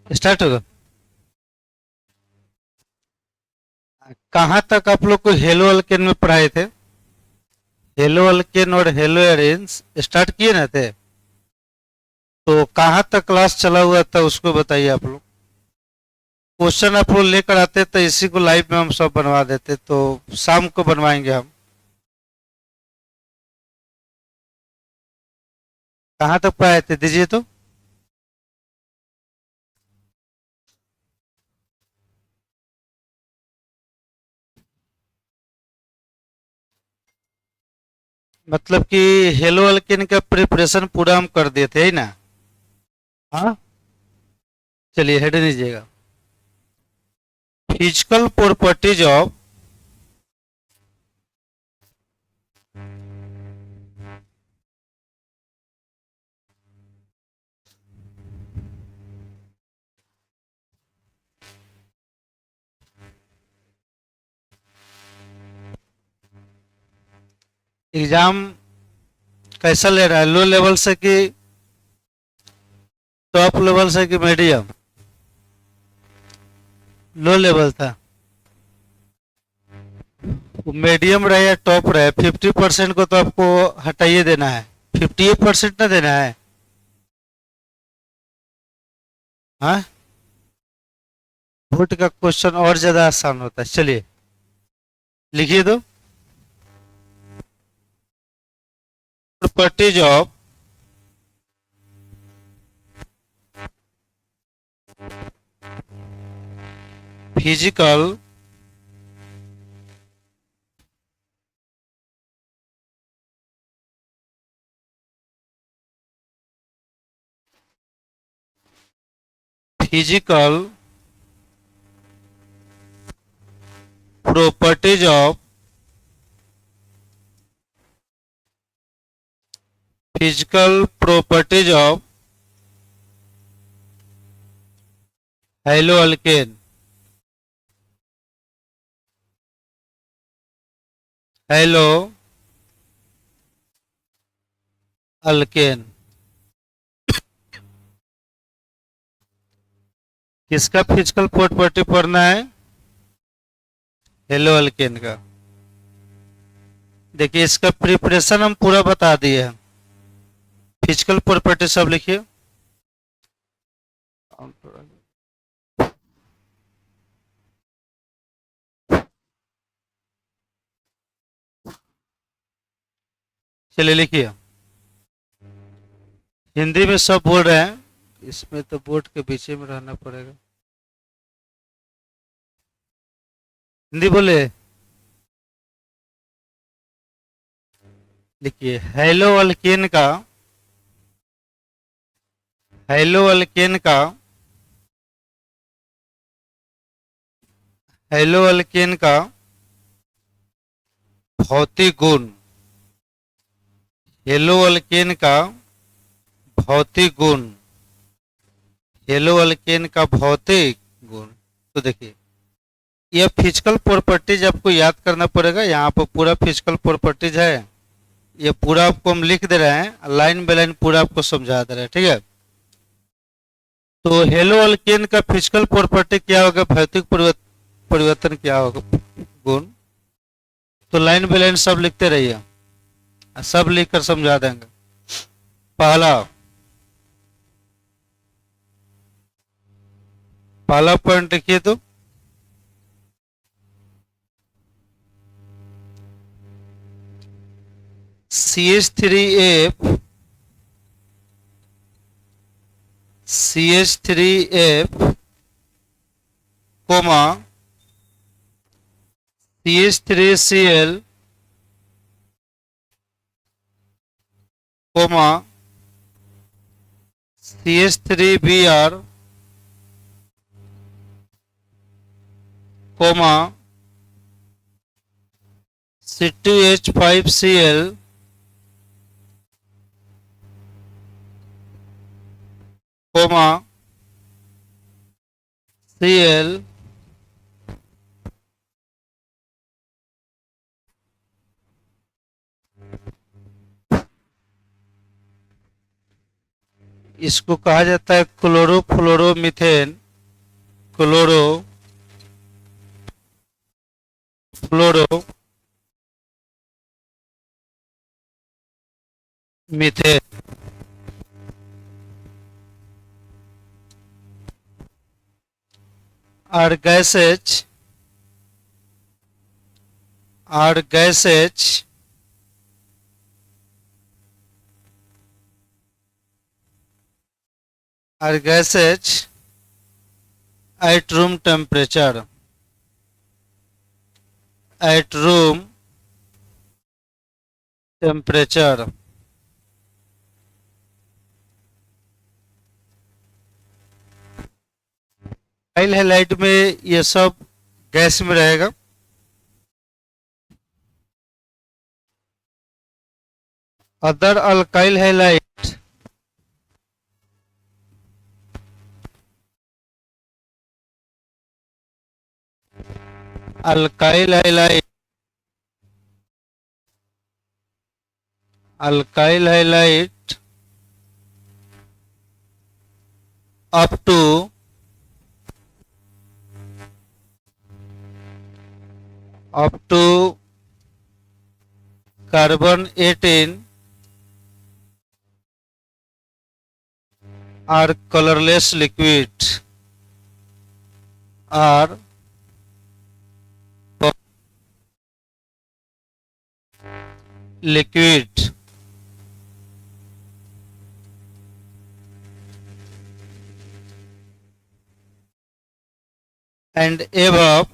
Start होगा। कहाँ तक आप लोग को हेलो अल्केन में पढ़ाए थे? हेलो अल्केन और हेलो एरेन्स स्टार्ट किए ना थे? तो कहाँ तक क्लास चला हुआ था उसको बताइए आप लोग। क्वेश्चन आप लोग लेकर आते तो इसी को लाइव में हम सब बनवा देते, तो शाम को बनवाएंगे हम। कहाँ तक पढ़ाए थे दीजिए तो। मतलब कि हेलो अल्केन का प्रिपरेशन पूरा हम कर दिए थे, है ना? हाँ, चलिए हेड दीजिएगा। फिजिकल प्रॉपर्टीज ऑफ एग्जाम कैसा ले रहा है, लो लेवल से कि टॉप लेवल से कि मीडियम? लो लेवल था। मीडियम रहे या टॉप रहे, 50% को तो आपको हटाइए देना है, 58% ना देना है। हाँ, वोट का क्वेश्चन और ज्यादा आसान होता है। चलिए लिखिए तो। Properties of physical physical properties of physical properties of hello alkane. Hello alkane किसका फिजिकल प्रॉपर्टी पढ़ना है? हेलो अल्केन का। देखिए इसका प्रिपरेशन हम पूरा बता दिए हैं। फिजिकल प्रॉपर्टी सब लिखिए। चलिए लिखिए। हिंदी में सब बोल रहे हैं, इसमें तो बोर्ड के पीछे में रहना पड़ेगा। हिंदी बोले। लिखिए हेलो अल्केन का हेलो अल्केन का भौतिक गुण। हेलो अल्केन का भौतिक गुण। हेलो अल्केन का भौतिक गुण। तो देखिए यह फिजिकल प्रॉपर्टीज आपको याद करना पड़ेगा। यहाँ पर पूरा फिजिकल प्रॉपर्टीज है, ये पूरा आपको हम लिख दे रहे हैं, लाइन बाय लाइन पूरा आपको समझा दे रहे हैं, ठीक है? तो हेलो अल्केन का फिजिकल प्रॉपर्टी क्या होगा, भौतिक परिवर्तन क्या होगा, गुण। तो लाइन बाय लाइन सब लिखते रहिए, सब लिख कर समझा देंगे। पहला पहला पॉइंट लिखिए तो। CH3F CH3F comma CH3Cl comma CH3Br comma C2H5Cl comma Cl इसको कहा जाता है chlorofluoromethane. Chlorofluoromethane. are gases are gases are gases at room temperature, at room temperature। फाइल हाइलाइट में ये सब गैस में रहेगा। Other alkyl halide alkyl halide alkyl halide up to carbon 18 are colorless liquid are liquid and above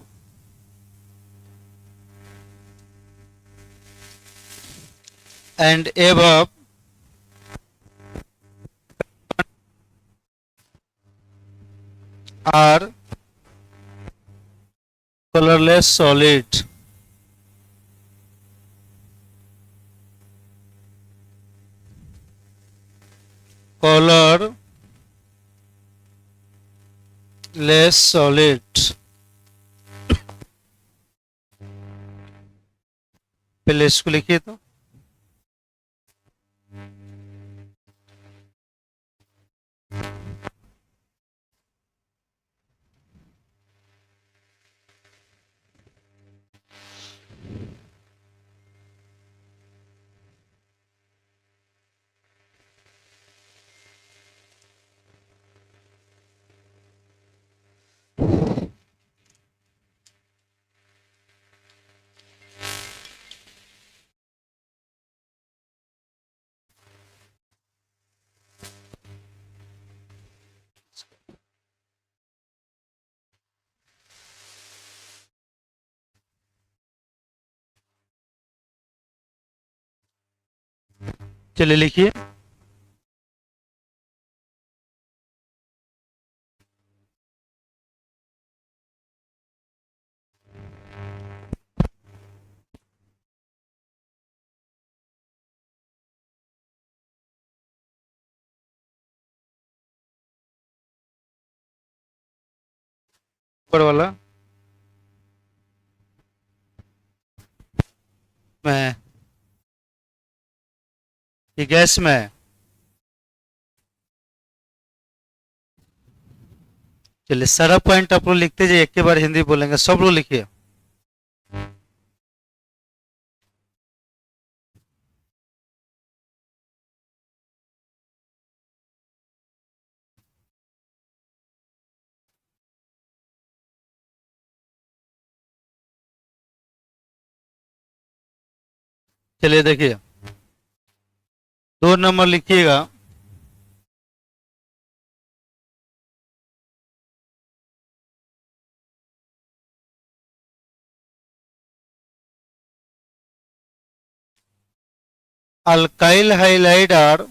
are colorless solid। colorless solid। पहले इसको लिखिए तो चलिए लिखिए। ऊपर वाला में ये गैस में है। चलिए सारा पॉइंट आप लोग लिखते जाइए, एक के बार हिंदी बोलेंगे, सब लोग लिखिए। चलिए देखिए 2 नंबर लिखिएगा। Alkyl halide are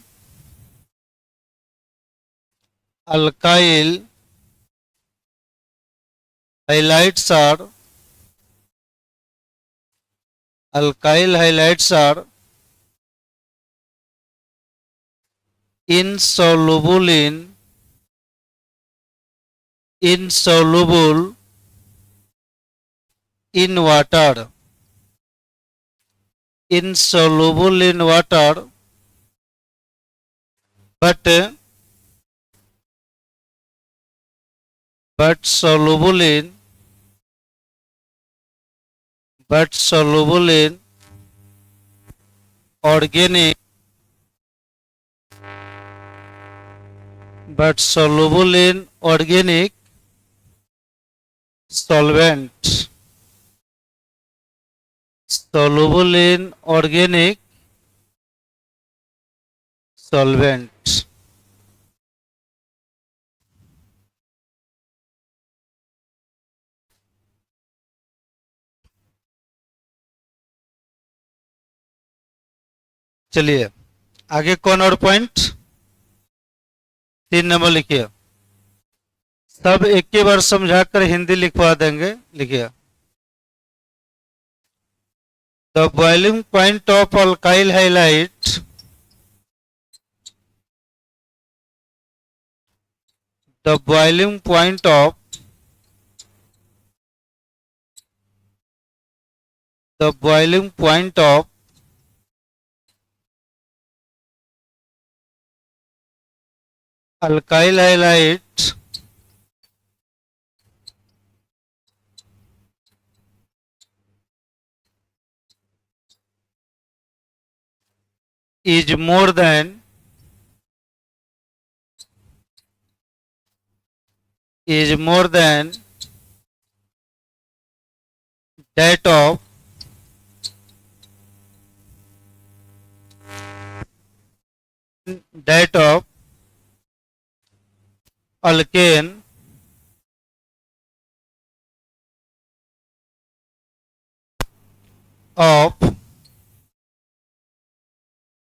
alkyl halides are alkyl halides are insoluble insoluble in water, insoluble in water, but but soluble in organic solvent, soluble in organic solvent. चलिए आगे कौन और पॉइंट 3 नंबर लिखिए। सब एक के बार समझाकर हिंदी लिखवा देंगे। लिखिए the boiling point of alkyl highlight, the boiling point of the boiling point of alkyl halide is more than that of alkane of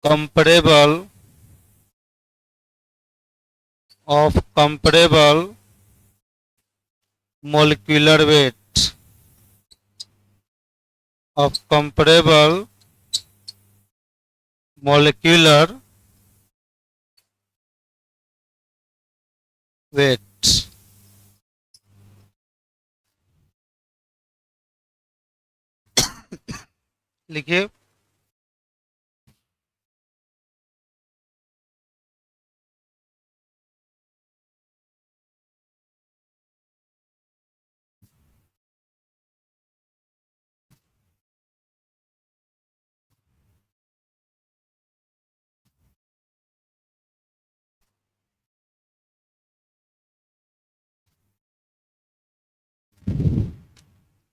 comparable molecular weight of comparable molecular weight। लिखिए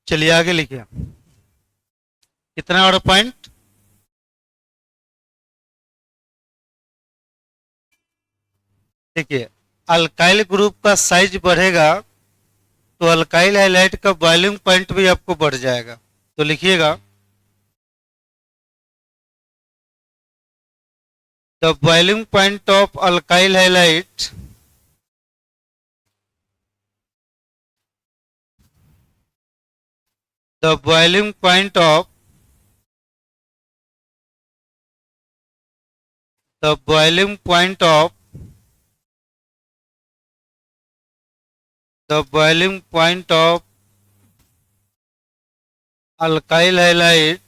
चलिए आगे लिखिए कितना और पॉइंट। देखिए alkyl group का size बढ़ेगा तो अल्काइल हाइलाइट का बॉइलिंग पॉइंट भी आपको बढ़ जाएगा। तो लिखिएगा the boiling point of alkyl highlight the boiling point of the boiling point of the boiling point of alkyl halide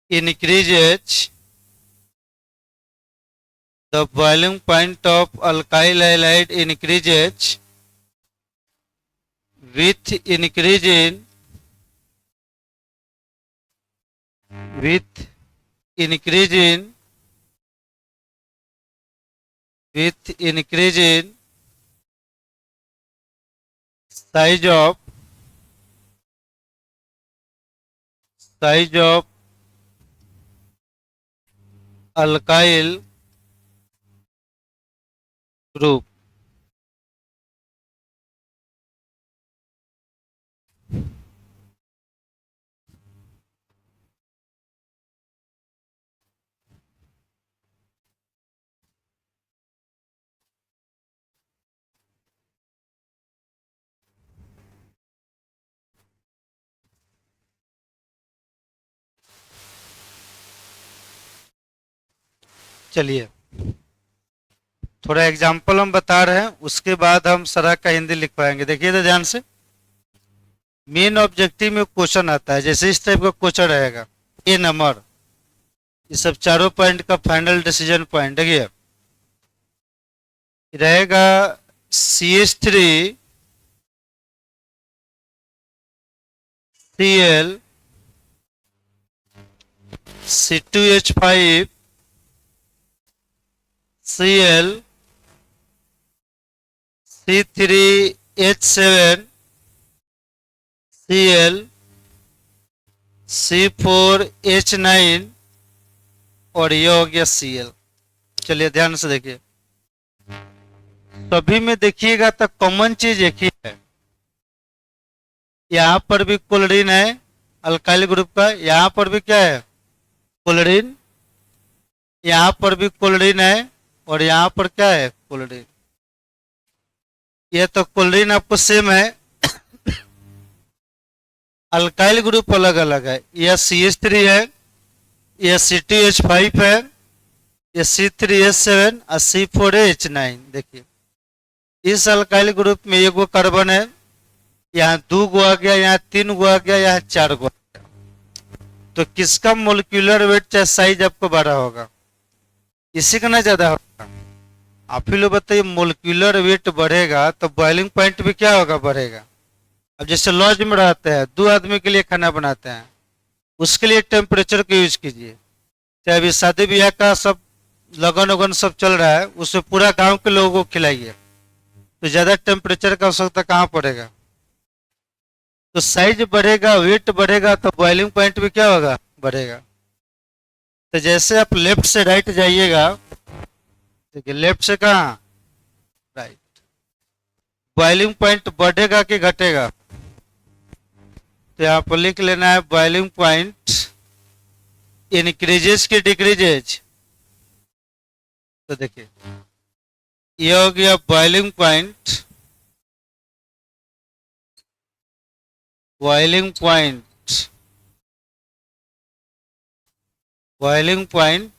increases the boiling point of alkyl halide increases with increasing size of alkyl group। चलिए थोड़ा example हम बता रहे हैं उसके बाद हम सरा का हिंदी लिख पाएंगे। देखिए तो ध्यान से मेन ऑब्जेक्टिव में क्वेश्चन आता है जैसे इस टाइप का क्वेश्चन रहेगा ए नंबर, ये सब चारों पॉइंट का फाइनल डिसीजन पॉइंट देखिए रहेगा CH3 Cl C2H5 Cl C3H7 Cl C4H9 और ये हो गया Cl। चलिए ध्यान से देखिए, सभी में देखिएगा तो कॉमन चीज एक ही है, यहाँ पर भी क्लोरीन है अल्काइल ग्रुप का, यहाँ पर भी क्या है क्लोरीन, यहाँ पर भी क्लोरीन है और यहाँ पर क्या है क्लोरीन। ये तो क्लोरीन आपको सेम है, अल्काइल ग्रुप अलग अलग है, यह CH3 है, यह C2H5 है, यह C3H7 और C4H9। देखिए इस अल्काइल ग्रुप में एगो कार्बन है, यहाँ 2 गो आ गया, यहाँ 3 गो आ गया, यहाँ 4 गो आ गया, तो किसका मोलिक्यूलर वेट चाहे साइज आपको बड़ा होगा, इसी का ना ज्यादा होगा। आप ही लोग बताइए, मोलिक्यूलर वेट बढ़ेगा तो बॉइलिंग पॉइंट भी क्या होगा बढ़ेगा। अब जैसे लॉज में रहते हैं 2 आदमी के लिए खाना बनाते हैं, उसके लिए टेम्परेचर का यूज कीजिए, चाहे अभी शादी ब्याह का सब लगन उगन सब चल रहा है, उसमें पूरा गांव के लोगों को खिलाइए, तो ज्यादा टेम्परेचर का आवश्यकता कहाँ पड़ेगा। तो साइज बढ़ेगा, वेट बढ़ेगा, तो बॉइलिंग पॉइंट भी क्या होगा बढ़ेगा। तो जैसे आप लेफ्ट से राइट जाइएगा, देखिए लेफ्ट से कहाँ राइट, बॉइलिंग पॉइंट बढ़ेगा कि घटेगा, तो यहाँ पर लिख लेना है बॉइलिंग पॉइंट इंक्रीजेस की डिक्रीजेज। तो देखिए ये हो गया boiling point, boiling point, boiling point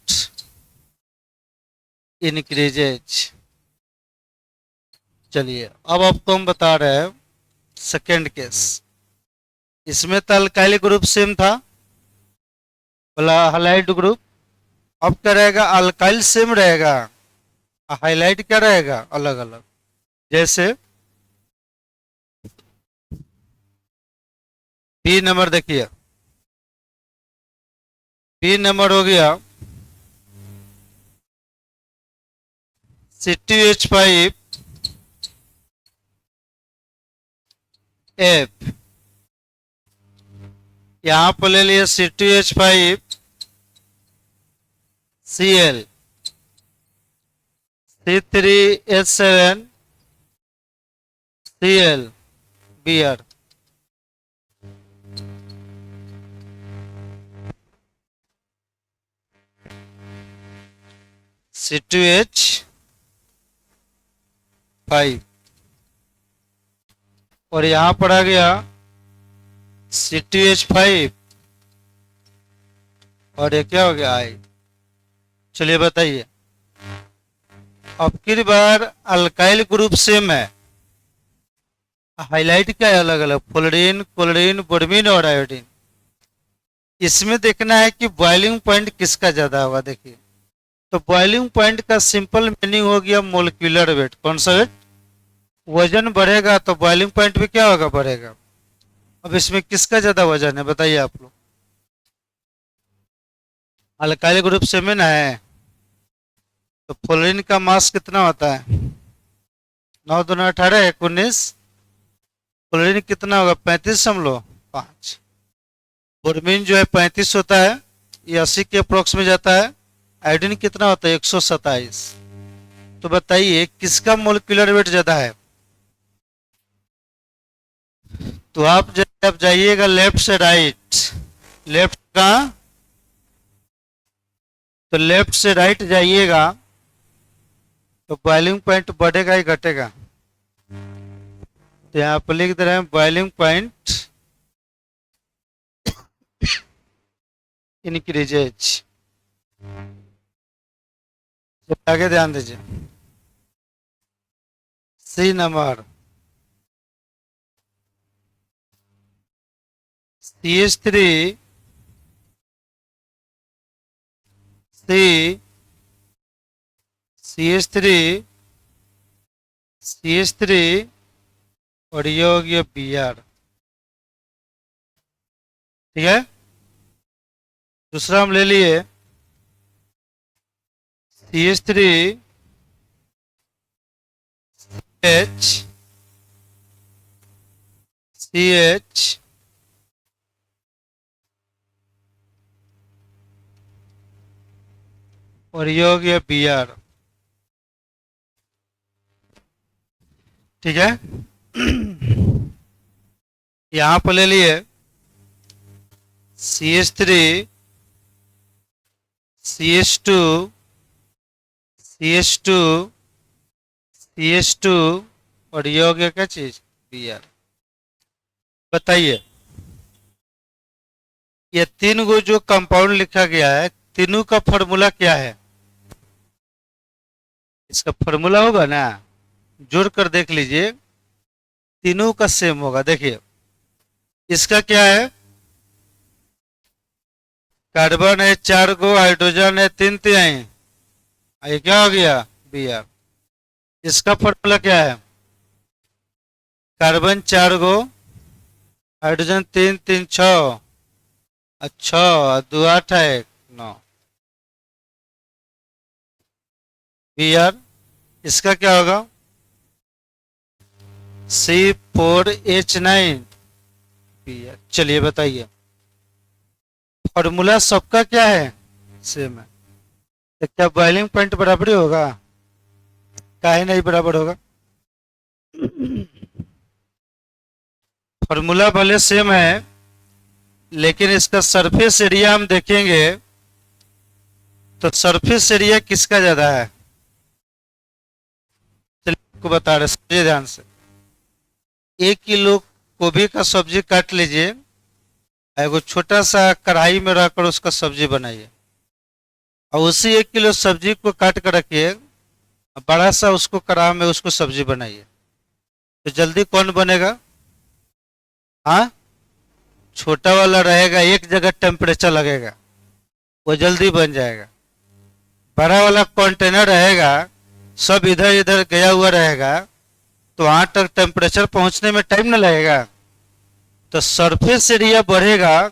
increases. चलिए अब आपको हम बता रहे हैं सेकेंड केस, इसमें तो अल्काइल ग्रुप सेम था बोला हाइलाइट ग्रुप, अब क्या रहेगा अल्काइल सेम रहेगा, हाइलाइट क्या रहेगा अलग अलग। जैसे बी नंबर देखिए, बी नंबर हो गया C2H5 F, यहां पर ले लिया C2H5 Cl C3H7 Cl Br। C2H5 और यहां पर आ गया C2H5 और ये क्या हो गया आई। चलिए बताइए, अब की बार अल्काइल ग्रुप सेम है, हाइलाइट क्या है अलग अलग, फ्लोरीन क्लोरीन ब्रोमीन और आयोडीन। इसमें देखना है कि बॉइलिंग पॉइंट किसका ज्यादा होगा। देखिए तो बॉइलिंग पॉइंट का सिंपल मीनिंग हो गया मोलिकुलर वेट, कौन सा वेट, वजन बढ़ेगा तो बॉइलिंग पॉइंट भी क्या होगा बढ़ेगा। अब इसमें किसका ज्यादा वजन है बताइए आप लोग, अल्काइल ग्रुप सेम ना है, तो फ्लोरीन का मास कितना होता है 9 दूना 18 19, क्लोरीन कितना होगा 35.5, ब्रोमीन जो है 35 होता है, ये 80 के अप्रोक्स में जाता है, आयोडीन कितना होता है 127। तो बताइए किसका मोलिकुलर वेट ज्यादा है। तो आप जब जाइएगा लेफ्ट से राइट, लेफ्ट का तो लेफ्ट से राइट जाइएगा तो बॉइलिंग पॉइंट बढ़ेगा ही घटेगा। तो यहाँ पर लिख दे रहे हैं बॉइलिंग पॉइंट इंक्रीजेज। आगे ध्यान दीजिए, सी नंबर CH3 CH3 CH3 और ये हो गया Br। ठीक है, दूसरा हम ले लिए CH3 CH और ये हो गया Br। ठीक है, यहां पर ले लिए CH3 CH2 CH2 CH2 और ये हो गया क्या चीज Br। बताइए, ये तीन गो जो कंपाउंड लिखा गया है, तीनों का फॉर्मूला क्या है? इसका फॉर्मूला होगा ना, जोड़ कर देख लीजिए, तीनों का सेम होगा। देखिए, इसका क्या है, कार्बन है 4 गो, हाइड्रोजन है 3 तिहाई, ये क्या हो गया Br। इसका फॉर्मूला क्या है, कार्बन 4 गो, हाइड्रोजन 3 3 6, अच्छा 2 8 है 9 Br। इसका क्या होगा, C4H9 Br। चलिए बताइए, फॉर्मूला सबका क्या है, सेम है, तो क्या बॉइलिंग पॉइंट बराबर ही होगा? काहे नहीं बराबर होगा, फॉर्मूला भले सेम है, लेकिन इसका सरफेस एरिया हम देखेंगे तो सरफेस एरिया किसका ज्यादा है? चलिए आपको बता रहे, समझिए ध्यान से। 1 किलो गोभी का सब्जी काट लीजिए, एगो छोटा सा कढ़ाई में रखकर उसका सब्जी बनाइए, और उसी 1 किलो सब्जी को काट कर रखिए, बड़ा सा उसको कढ़ाई में उसको सब्जी बनाइए, तो जल्दी कौन बनेगा? हाँ, छोटा वाला रहेगा, एक जगह टेम्परेचर लगेगा, वो जल्दी बन जाएगा। बड़ा वाला कंटेनर रहेगा, सब इधर इधर गया हुआ रहेगा, तो वहां तक टेम्परेचर पहुंचने में टाइम न लगेगा। तो सरफेस एरिया बढ़ेगा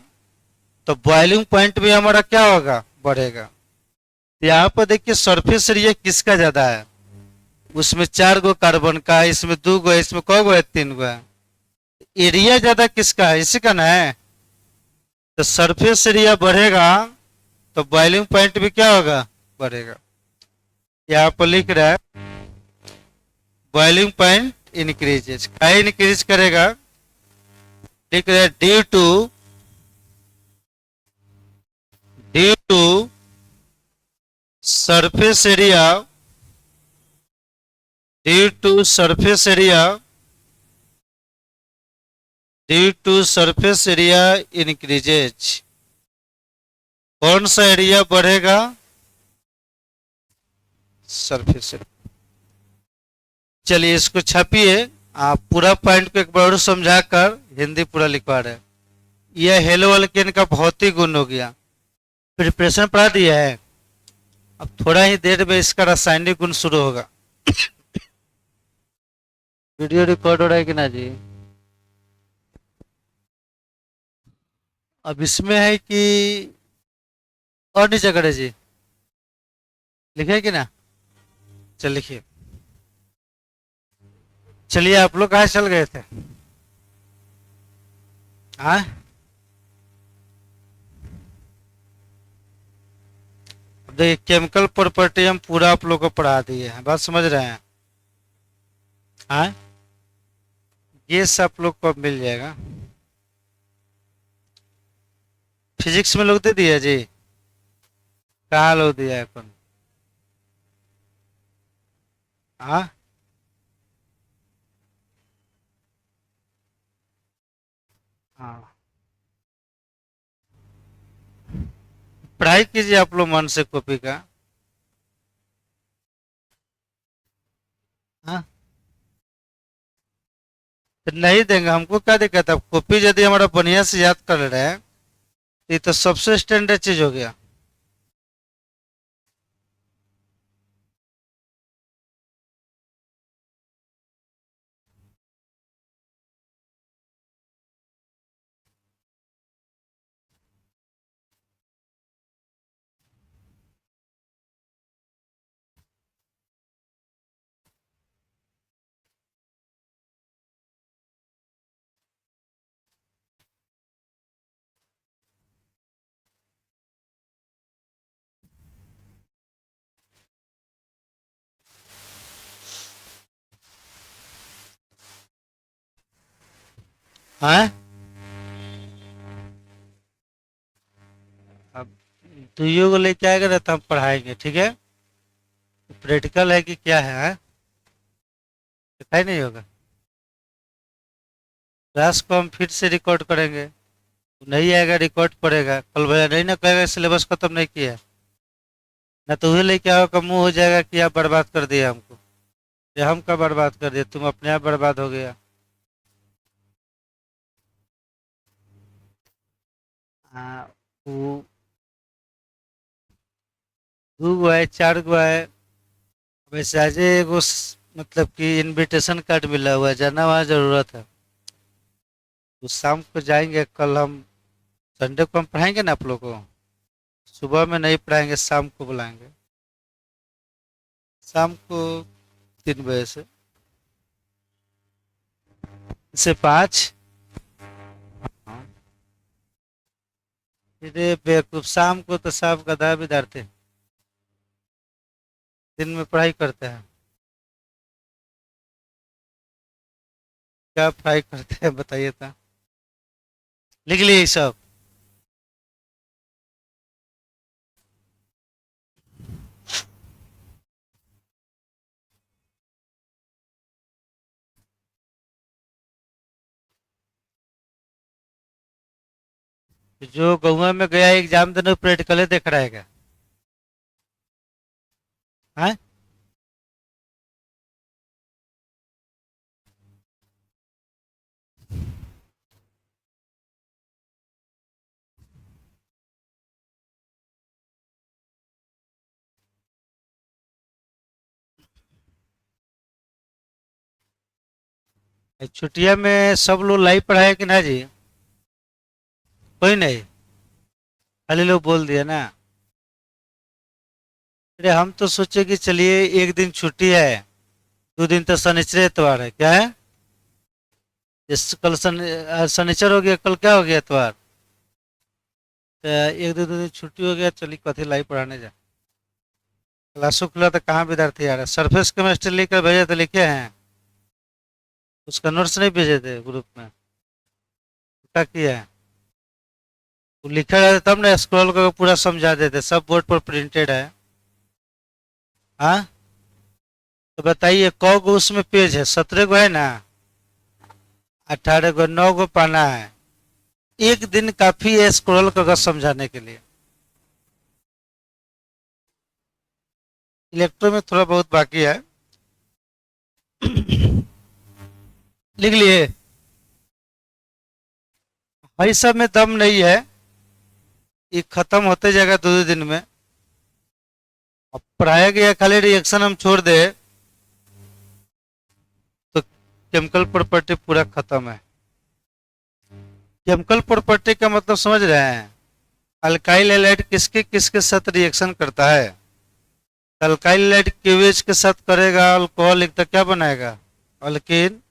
तो बॉइलिंग पॉइंट भी हमारा क्या होगा, बढ़ेगा। यहाँ पर देखिए सरफेस एरिया किसका ज्यादा है, उसमें 4 गो कार्बन का, इसमें 2 गो है, इसमें क गो है, 3 गो है। एरिया ज्यादा किसका है, इसी का ना है। तो सरफेस एरिया बढ़ेगा तो बॉइलिंग पॉइंट भी क्या होगा, बढ़ेगा। यहाँ पर लिख रहा है बॉइलिंग पॉइंट इंक्रीजेज, क्या इंक्रीज करेगा, लिख रहा है due to surface area, due to surface area, due to surface area increases. कौन सा एरिया बढ़ेगा, सरफेस एरिया। चलिए इसको छापिए, आप पूरा पॉइंट को एक बार और समझाकर हिंदी पूरा लिखवा रहे हैं। यह हेलो अल्केन का भौतिक गुण हो गया, प्रिपरेशन पढ़ा दिया है, अब थोड़ा ही देर में इसका रासायनिक गुण शुरू होगा। वीडियो रिकॉर्ड हो रहा है कि ना जी? अब इसमें है कि और नीचे करे जी, लिखे कि ना? चल लिखिए। चलिए, आप लोग कहाँ चल गए थे? हाँ, देखिए केमिकल प्रॉपर्टी हम पूरा आप लोग को पढ़ा दिए हैं, बात समझ रहे हैं? हाँ, ये सब आप लोग को मिल जाएगा। फिजिक्स में लोग दे दिया जी, कहाँ लोग दिया है कौन? हाँ, हाँ, पढ़ाई कीजिए आप लोग मन से कॉपी का। हाँ, तो नहीं देंगे, हमको क्या दिक्कत है, कॉपी यदि हमारा बढ़िया से याद कर रहे हैं, ये तो सबसे स्टैंडर्ड चीज हो गया। हाँ, अब दुइयों को लेके आएगा ना तो हम पढ़ाएंगे, ठीक है। प्रैक्टिकल है कि क्या है, हाँ? दिखाई नहीं होगा। क्लास को हम फिर से रिकॉर्ड करेंगे, नहीं आएगा रिकॉर्ड पड़ेगा, कल भैया नहीं ना कहेगा सिलेबस खत्म नहीं किया है। ना तो वही लेके आओ मुंह हो जाएगा कि आप बर्बाद कर दिया हमको। ये हम कब बर्बाद कर दिए, तुम अपने आप बर्बाद हो गया। हाँ, वो दू गो है, चार गो है। वैसे आज एगो मतलब कि इनविटेशन कार्ड मिला हुआ है, जाना वहाँ जरूरत है। तो शाम को जाएंगे, कल हम संडे को हम पढ़ाएंगे ना आप लोग को। सुबह में नहीं पढ़ाएंगे, शाम को बुलाएंगे। शाम को 3 बजे से 5। हाँ। अरे बेवकूफ, शाम को तो सब गधा बिदारते हैं, दिन में पढ़ाई करते हैं। क्या पढ़ाई करते हैं बताइए तो। लिख लिए ये सब। जो गौवा में गया एग्जाम देने प्रैक्टिकल देख रहा है क्या? हाँ? छुट्टिया में सब लोग लाइव पढ़ाए कि ना जी? कोई नहीं, खाली लोग बोल दिया ना। अरे हम तो सोचे कि चलिए एक दिन छुट्टी है, 2 दिन तो शनिचर इतवार है, क्या है? इस कल आज शनिचर हो गया, कल क्या हो गया, इतवार। तो एक दिन 2 दिन छुट्टी हो गया, चलिए कथी लाइव पढ़ाने जा। क्लासों खुला तो कहाँ विद्यार्थी आ रहा है, सरफेस केमिस्ट्री लेकर भेजे तो लिखे हैं, उसका नोट्स नहीं भेजे थे ग्रुप में। क्या किया है? वो लिखा रहता तब ना स्क्रॉल करके पूरा समझा देते, सब बोर्ड पर प्रिंटेड है। हाँ, तो बताइए कौ गो उसमें पेज है, 17 गो है ना? 18 गो, 9 गो पाना है। एक दिन काफी है स्क्रॉल करके समझाने के लिए। इलेक्ट्रो में थोड़ा बहुत बाकी है। लिख लिए? भाई सब में दम नहीं है, ये खत्म होते जाएगा 2 दिन में। अब पढ़ाया गया खाली रिएक्शन हम छोड़ दे तो केमिकल प्रॉपर्टी पूरा खत्म है। केमिकल प्रॉपर्टी का मतलब समझ रहे हैं? अल्काइल हैलाइड किसके किसके साथ रिएक्शन करता है? अल्काइल हैलाइड केवेज के साथ करेगा अल्कोहल, एक तो क्या बनाएगा, अल्कीन।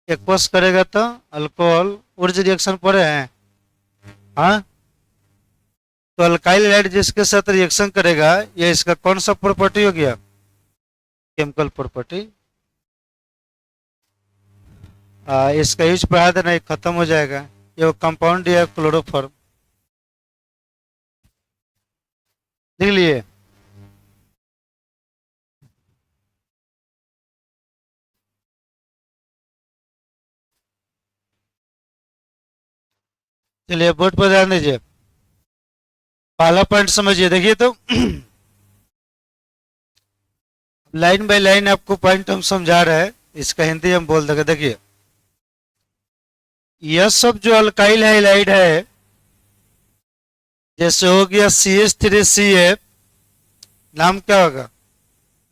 एक्वस करेगा तो अल्कोहल। ऊर्ज रिएक्शन पड़े हैं, हाँ। तो अल्काइल हैलाइड जिसके साथ रिएक्शन करेगा, ये इसका कौन सा प्रॉपर्टी हो गया, केमिकल प्रॉपर्टी। इसका यूज पढ़ा देना, ये खत्म हो जाएगा। ये कंपाउंड या क्लोरोफॉर्म। लिख लिए? चलिए बोर्ड पर ध्यान दीजिए, पहला पॉइंट समझिए, देखिए तो। लाइन बाय लाइन आपको पॉइंट हम समझा रहे हैं, इसका हिंदी हम बोल देंगे। देखिए, यह सब जो अल्काइल हाइलाइड है, जैसे हो गया CH3CF, नाम क्या होगा,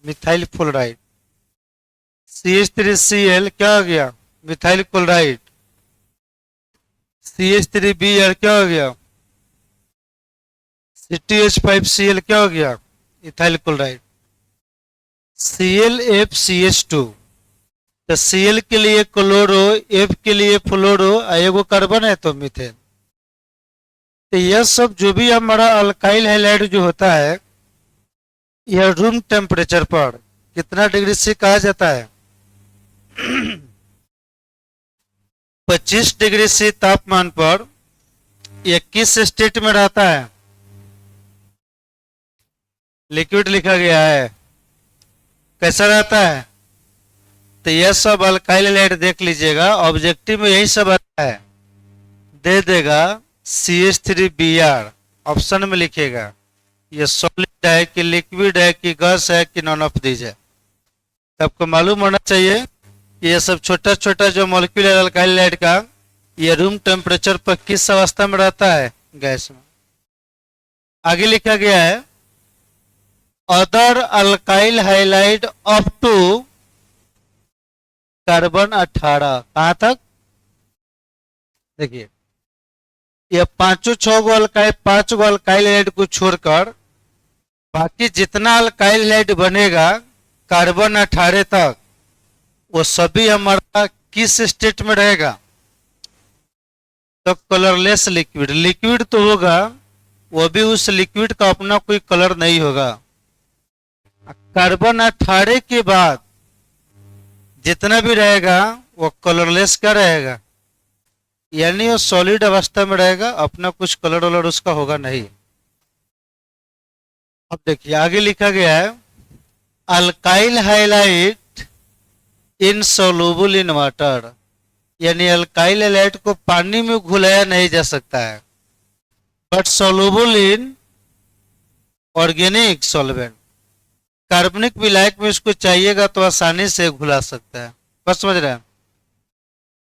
मिथाइल फ्लोराइड। CH3Cl क्या हो गया, मिथाइल क्लोराइड। CH3Br क्या हो गया, CTH5Cl क्या हो गया, इथाइल क्लोराइड। ClFCH2, तो Cl के लिए क्लोरो, F के लिए फ्लोरो, एगो कार्बन है तो मीथेन। तो यह सब जो भी हमारा अल्काइल हैलाइड जो होता है, यह रूम टेम्परेचर पर कितना डिग्री से कहा जाता है, 25 डिग्री C तापमान पर यह किस स्टेट में रहता है? लिक्विड लिखा गया है, कैसा रहता है? तो यह सब अल्काइल हैलाइड देख लीजिएगा, ऑब्जेक्टिव में यही सब आता है, दे देगा CH3Br, ऑप्शन में लिखेगा ये सॉलिड है कि लिक्विड है कि गैस है कि नॉन ऑफ दीज है। आपको मालूम होना चाहिए कि ये सब छोटा छोटा जो मॉलिक्यूल है अल्काइल हैलाइड का, ये रूम टेम्परेचर पर किस अवस्था में रहता है? गैस में। आगे लिखा गया है other alkyl halide up to carbon 18। कहां तक? देखिए ये पांचों 6 गो अल्काइल 5 गो अल्काइल हाइलाइड को छोड़कर बाकी जितना अल्काइल हाइलाइड बनेगा कार्बन 18 तक, वो सभी हमारा किस स्टेट में रहेगा? तो कलरलेस लिक्विड। लिक्विड तो होगा, वो भी उस लिक्विड का अपना कोई कलर नहीं होगा। कार्बन 18 के बाद जितना भी रहेगा वो कलरलेस का रहेगा, यानी वो सॉलिड अवस्था में रहेगा, अपना कुछ कलर वलर उसका होगा नहीं। अब देखिए आगे लिखा गया है alkyl halide insoluble in water, यानी अल्काइल हाइलाइड को पानी में घुलाया नहीं जा सकता है, but soluble in organic solvent. कार्बनिक विलायक में इसको चाहिएगा तो आसानी से घुला सकता है। बस समझ रहे हैं?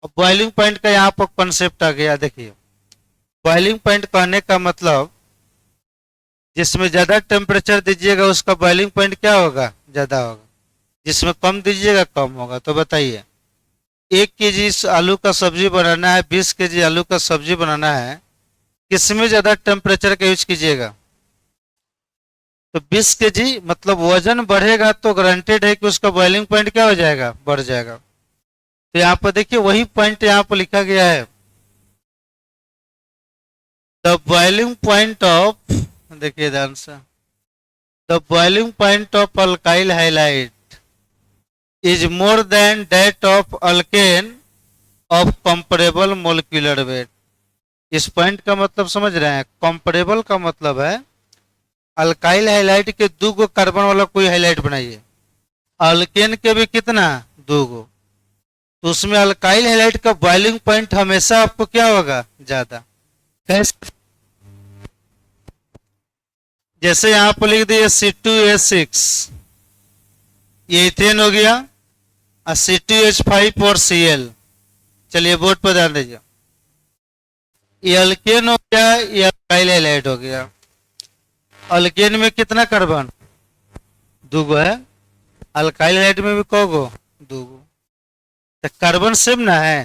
अब बॉइलिंग पॉइंट का यहाँ पर कॉन्सेप्ट आ गया। देखिए बॉइलिंग पॉइंट कहने का मतलब जिसमें ज्यादा टेम्परेचर दीजिएगा उसका बॉइलिंग पॉइंट क्या होगा? ज्यादा होगा। जिसमें कम दीजिएगा कम होगा। तो बताइए 1 kg आलू का सब्जी बनाना है, 20 kg आलू का सब्जी बनाना है, किसमें ज्यादा टेम्परेचर का यूज कीजिएगा? तो 20 kg मतलब वजन बढ़ेगा तो गारंटेड है कि उसका बॉइलिंग पॉइंट क्या हो जाएगा? बढ़ जाएगा। तो यहाँ पर देखिए वही पॉइंट यहाँ पर लिखा गया है द बॉइलिंग पॉइंट ऑफ, देखिए ध्यान से, the boiling point of alkyl halide is more than that of alkane of comparable molecular weight. इस पॉइंट का मतलब समझ रहे हैं? कंपेरेबल का मतलब है अल्काइल हाइलाइड के 2 गो कार्बन वाला कोई हाइलाइड बनाइए, अल्केन के भी कितना? 2 गो। तो उसमें अल्काइल हाइलाइड का बॉइलिंग पॉइंट हमेशा आपको क्या होगा? ज्यादा। कैसे? जैसे यहां पर लिख दिए C2H6, ये इथेन हो गया, और C2H5 और Cl। चलिए बोर्ड पर ध्यान दीजिए, ये अल्केन हो गया, ये अल्काइल हाइलाइड हो गया। अल्केन में कितना कार्बन? 2 गो है। अल्काइल हाइलाइड में भी क गो? 2 गो। तो कार्बन सेम ना है,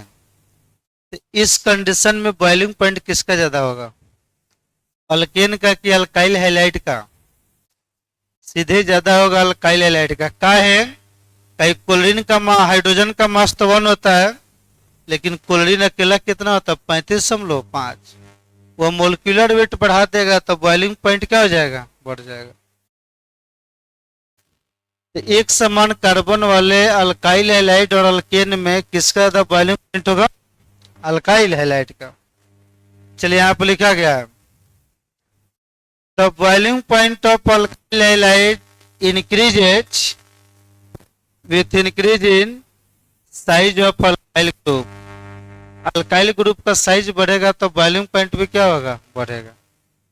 तो इस कंडीशन में बॉइलिंग पॉइंट किसका ज्यादा होगा? अल्केन का कि अल्काइल हाइलाइड का? सीधे ज्यादा होगा अल्काइल हाइलाइड का। क्या है? कहीं क्लोरीन का हाइड्रोजन का मास तो 1 होता है, लेकिन क्लोरीन अकेला कितना होता है? 35.5। वो मोलिकुलर वेट बढ़ा देगा तो बॉइलिंग पॉइंट क्या हो जाएगा? बढ़ जाएगा। तो एक समान कार्बन वाले अल्काइल हाइलाइड और अल्केन में किसका ज्यादा बॉइलिंग पॉइंट होगा? अल्काइल हाइलाइड का। चलिए यहाँ पर लिखा गया है the boiling point of alkyl halide increases with increase in size of alkyl group. Alkyl group का साइज बढ़ेगा तो बॉइलिंग पॉइंट भी क्या होगा? बढ़ेगा।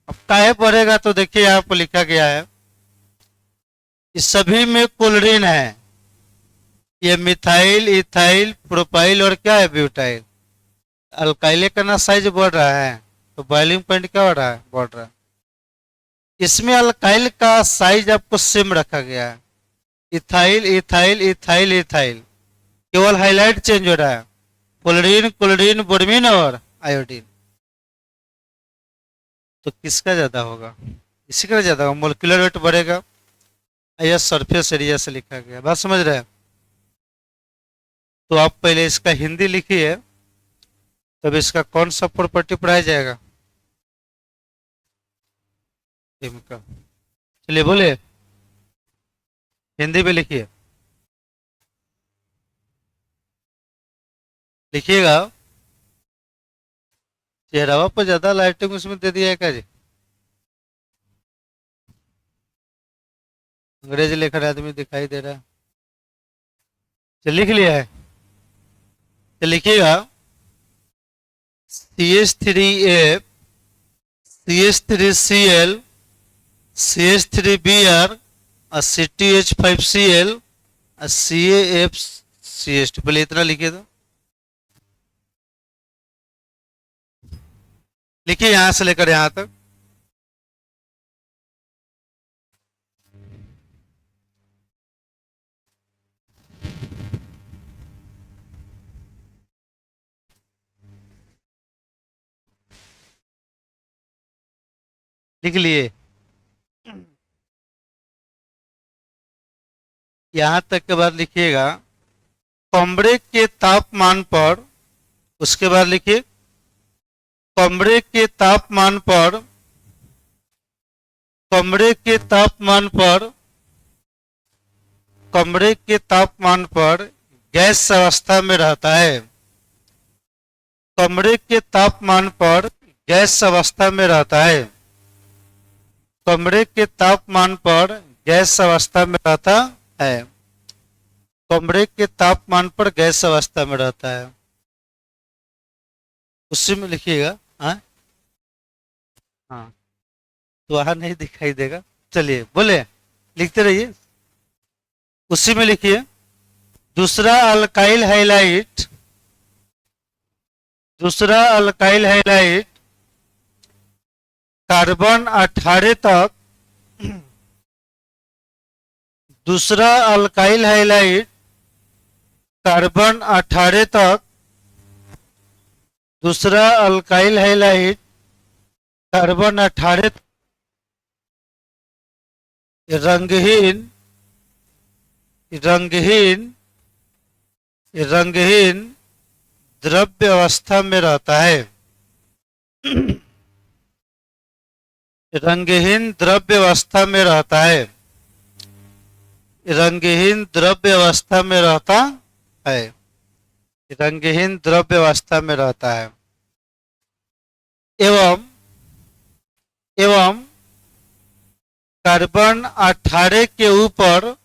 अब काहे बढ़ेगा? तो देखिए यहाँ पर लिखा गया है इस सभी में क्लोरीन है, ये मिथाइल, इथाइल, प्रोपाइल और क्या है? ब्यूटाइल। अल्काइल का ना साइज बढ़ रहा है तो बॉइलिंग पॉइंट क्या हो रहा है? बढ़ रहा है। इसमें अल्काइल का साइज आपको सेम रखा गया है, इथाइल इथाइल इथाइल इथाइल, केवल हाइलाइट चेंज हो रहा है, क्लोरीन क्लोरीन ब्रोमीन और आयोडीन। तो किसका ज्यादा होगा? इसी का ज्यादा होगा, मोलिकुलर वेट बढ़ेगा। यह सरफेस एरिया से लिखा गया। बात समझ रहे हैं? तो आप पहले इसका हिंदी लिखिए, तब इसका कौन सा प्रॉपर्टी पढ़ाया जाएगा? इनका। चलिए बोले, हिंदी में लिखिए, लिखिएगा चेहरावा पर ज्यादा लाइटिंग उसमें दे दिया है क्या जी? अंग्रेजी लेकर आदमी दिखाई दे रहा है। चल लिख लिया है। तो लिखिएगा CH3F, CH3Cl, CH3Br और CTH5Cl और CaFCH2। पहले इतना लिखिए तो लिखिए यहां से लेकर यहां तक। लिख लिए? यहां तक के बाद लिखिएगा कमरे के तापमान पर, उसके बाद लिखिए कमरे के तापमान पर, कमरे के तापमान पर, कमरे के तापमान पर गैस अवस्था में रहता है। कमरे के तापमान पर गैस अवस्था में रहता है। कमरे के तापमान पर गैस अवस्था में रहता है। कमरे के तापमान पर गैस अवस्था में रहता है। उसी में लिखिएगा। हाँ हाँ, तो वहां नहीं दिखाई देगा। चलिए बोले, लिखते रहिए। उसी में लिखिए दूसरा अल्काइल हाइलाइट, दूसरा अल्काइल हाइलाइट कार्बन 18 तक, दूसरा अल्काइल हाइलाइट कार्बन 18 तक, दूसरा अल्काइल हाइलाइट कार्बन 18 रंगहीन, रंगहीन, रंगहीन द्रव्य अवस्था में रहता है। रंगहीन द्रव्य अवस्था में रहता है। रंगहीन द्रव्य अवस्था में रहता है। रंगहीन द्रव्य अवस्था में रहता है। एवं एवं कार्बन 18 के ऊपर,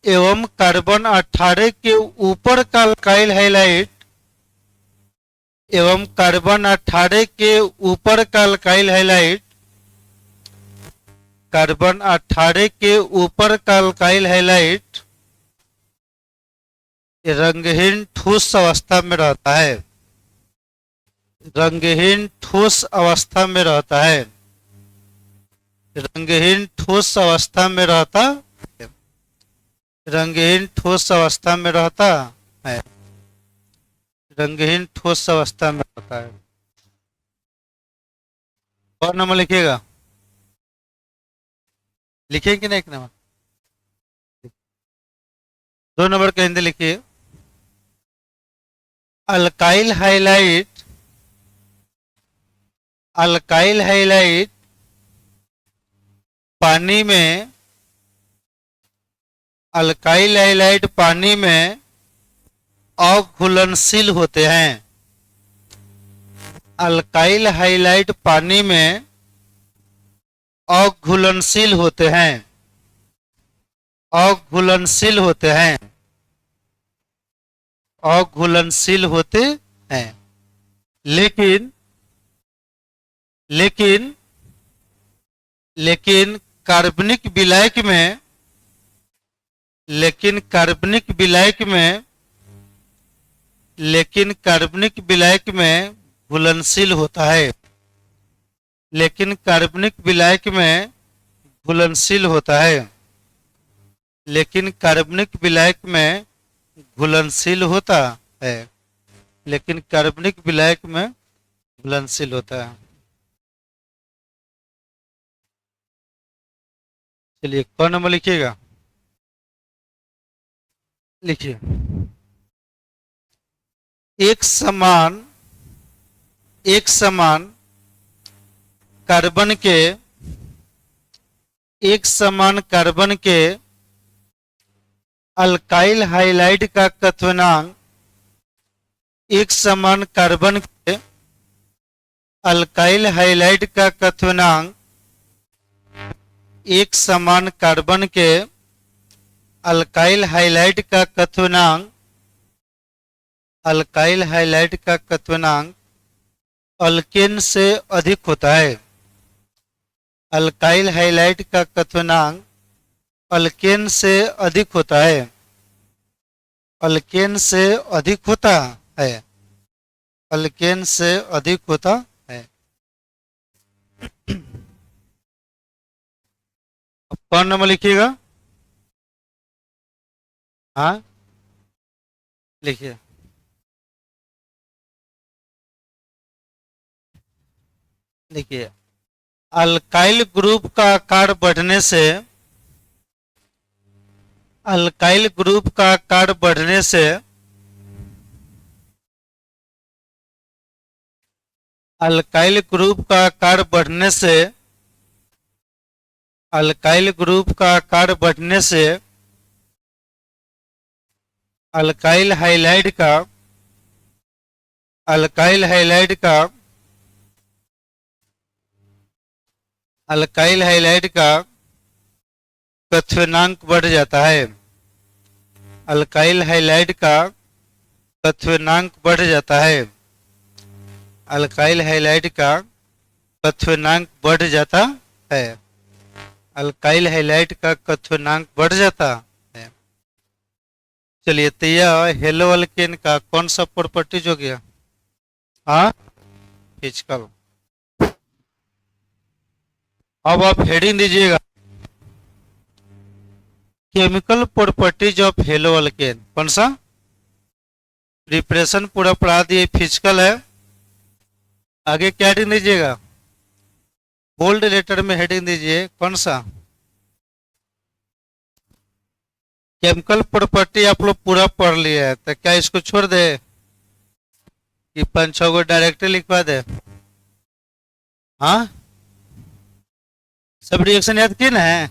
एवं कार्बन 18 के ऊपर का अल्काइल हाइलाइट, एवं कार्बन 18 के ऊपर का अल्काइल हाइलाइट, कार्बन 18 के ऊपर का अल्काइल हाइलाइट रंगहीन ठोस अवस्था में रहता है। रंगहीन ठोस अवस्था में रहता है। रंगहीन ठोस अवस्था में रहता है। रंगहीन ठोस अवस्था में रहता है। रंगहीन ठोस अवस्था में रहता है। और नंबर लिखिएगा। लिखिए कि नहीं? एक नंबर, 2 नंबर का हिंदी लिखिए। अल्काइल हाइलाइट, अल्काइल हाइलाइट पानी में, अल्काइल हाइलाइट पानी में अघुलनशील होते हैं। अल्काइल हाइलाइट पानी में अघुलनशील होते हैं। अघुलनशील होते हैं। अघुलनशील होते हैं। लेकिन लेकिन लेकिन कार्बनिक विलायक में, लेकिन कार्बनिक विलायक में, लेकिन कार्बनिक विलायक में घुलनशील होता है। लेकिन कार्बनिक विलायक में घुलनशील होता है। लेकिन कार्बनिक विलायक में घुलनशील होता है। लेकिन कार्बनिक विलायक में घुलनशील होता है। चलिए कौन नंबर लिखिएगा? लिखिए एक समान, एक समान कार्बन के, एक समान कार्बन के अल्काइल हाइलाइट का क्वथनांक, एक समान कार्बन के अल्काइल हाइलाइड का क्वथनांक एक समान कार्बन के अल्काइल हाइलाइड का क्वथनांक अल्केन से अधिक होता है। अल्काइल हाइलाइड का क्वथनांक अल्केन से अधिक होता है। अल्केन से अधिक होता है। अल्केन से अधिक होता है। अब कौन नंबर लिखिएगा? हाँ लिखिए। देखिए, अल्काइल ग्रुप का आकार बढ़ने से अल्काइल ग्रुप का आकार बढ़ने से अल्काइल ग्रुप का आकार बढ़ने से अल्काइल ग्रुप का आकार बढ़ने से अल्काइल हाइलाइड का अल्काइल हाइलाइड का अल्काइल हाइलाइड का क्वथनांक बढ़ जाता है। अल्काइल हाइलाइड का क्वथनांक बढ़ जाता है। अल्काइल हाइलाइड का क्वथनांक बढ़ जाता है। अल्काइल हाइलाइड का क्वथनांक बढ़ जाता है। चलिए, तो यह हेलो अल्केन का कौन सा प्रॉपर्टीज हो गया? हाँ, फिजिकल। अब आप हेडिंग दीजिएगा, chemical properties of hello alkane. कौन सा? रिप्रेशन पूरा पढ़ा दिए, फिजिकल है। आगे क्या हेडिंग दीजिएगा? बोल्ड लेटर में हेडिंग दीजिए, कौन सा? केमिकल प्रॉपर्टी आप लोग पूरा पढ़ लिया है, तो क्या इसको छोड़ दे कि 5-6 गो डायरेक्टली लिखवा दे? हाँ, सब रिएक्शन याद किए ना है?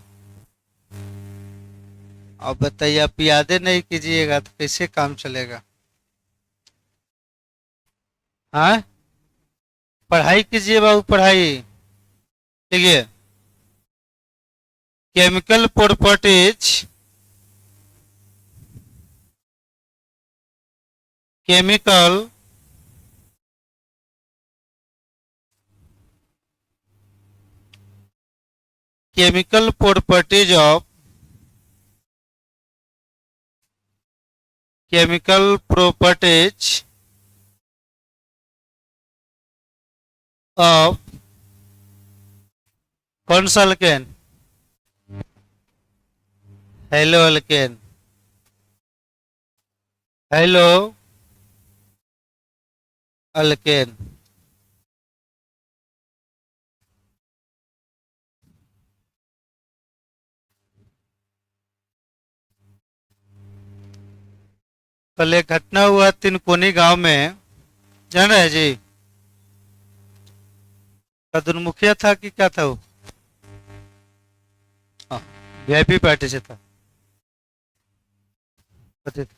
अब बताइए, आप यादें नहीं कीजिएगा तो कैसे काम चलेगा? हाँ, पढ़ाई कीजिए बाबू, पढ़ाई। देखिए, chemical properties chemical chemical properties of chemical properties of कौन सा alkane? Hello alkane. Hello alkane. कल एक घटना हुआ तिनकोनी गांव में, जान रहे हैं जी? कदुन मुखिया था कि क्या था वो? हाँ, वीआईपी पार्टी से था। पता था?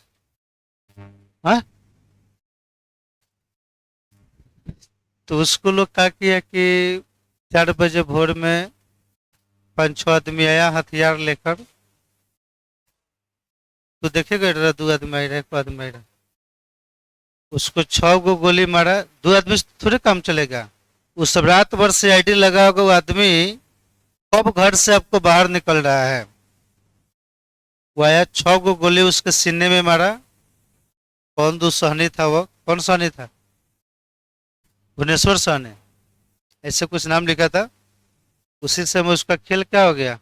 हाँ, तो उसको लोग क्या किया कि 4 बजे भोर में 5-6 आदमी आया हथियार लेकर। तो देखेगा, डरा 2 आदमी आ रहा, 1 आदमी आ रहा, उसको 6 गो गोली मारा। 2 आदमी से थोड़े काम चलेगा। उस रात भर से आईडी लगा होगा वो आदमी, कब घर से आपको बाहर निकल रहा है। वो आया, 6 गो गोली उसके सीने में मारा। कौन दो सहनी था? वो कौन सहनी था? भुवनेश्वर सहनी, ऐसे कुछ नाम लिखा था। उसी समय उसका खेल क्या हो गया?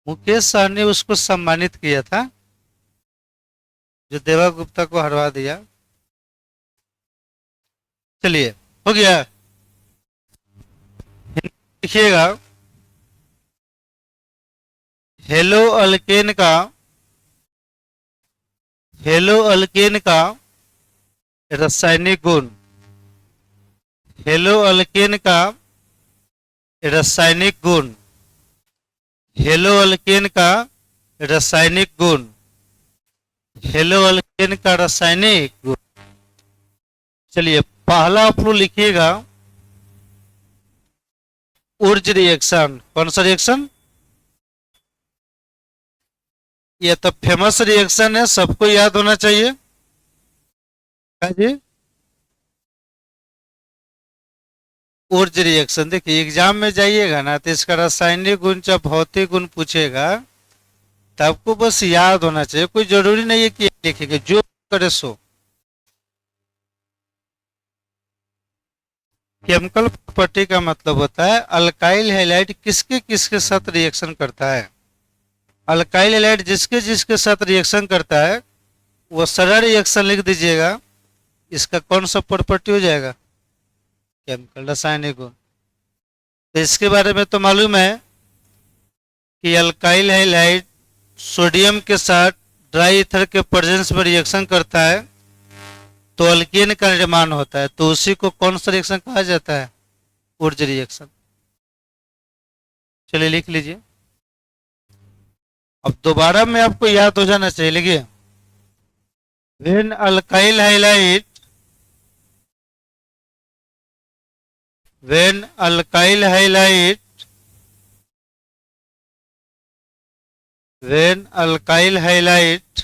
मुकेश सहनी उसको सम्मानित किया था, जो देवा गुप्ता को हरवा दिया। चलिए, हो गया। लिखिएगा, हेलो अल्केन का रासायनिक गुण। हेलो अल्केन का रासायनिक गुण। हेलो अल्केन का रासायनिक गुण। हेलो अल्केन का रासायनिक गुण। चलिए पहला आप लोग लिखिएगा उर्ज रिएक्शन। कौन सा रिएक्शन? ये तो फेमस रिएक्शन है, सबको याद होना चाहिए। क्या जी? उर्ज रिएक्शन। देखिए एग्जाम में जाइएगा ना तो इसका रासायनिक गुण या भौतिक गुण पूछेगा तो आपको बस याद होना चाहिए, कोई जरूरी नहीं है कि लिखेंगे, जो करे सो। केमिकल प्रॉपर्टी का मतलब होता है अल्काइल हैलाइड किसके किसके साथ रिएक्शन करता है। अल्काइल हैलाइड जिसके जिसके साथ रिएक्शन करता है वो सरल रिएक्शन लिख दीजिएगा। इसका कौन सा प्रॉपर्टी हो जाएगा? केमिकल, रासायनिक गुण। तो इसके बारे में तो मालूम है कि अल्काइल हैलाइड सोडियम के साथ ड्राई ईथर के प्रेजेंस में रिएक्शन करता है तो अल्कीन का निर्माण होता है, तो उसी को कौन सा रिएक्शन कहा जाता है? उर्ज रिएक्शन। चलिए लिख लीजिए। अब दोबारा में आपको याद हो जाना चाहिए, लिखिए when alkyl halide when alkyl halide when alkyl halide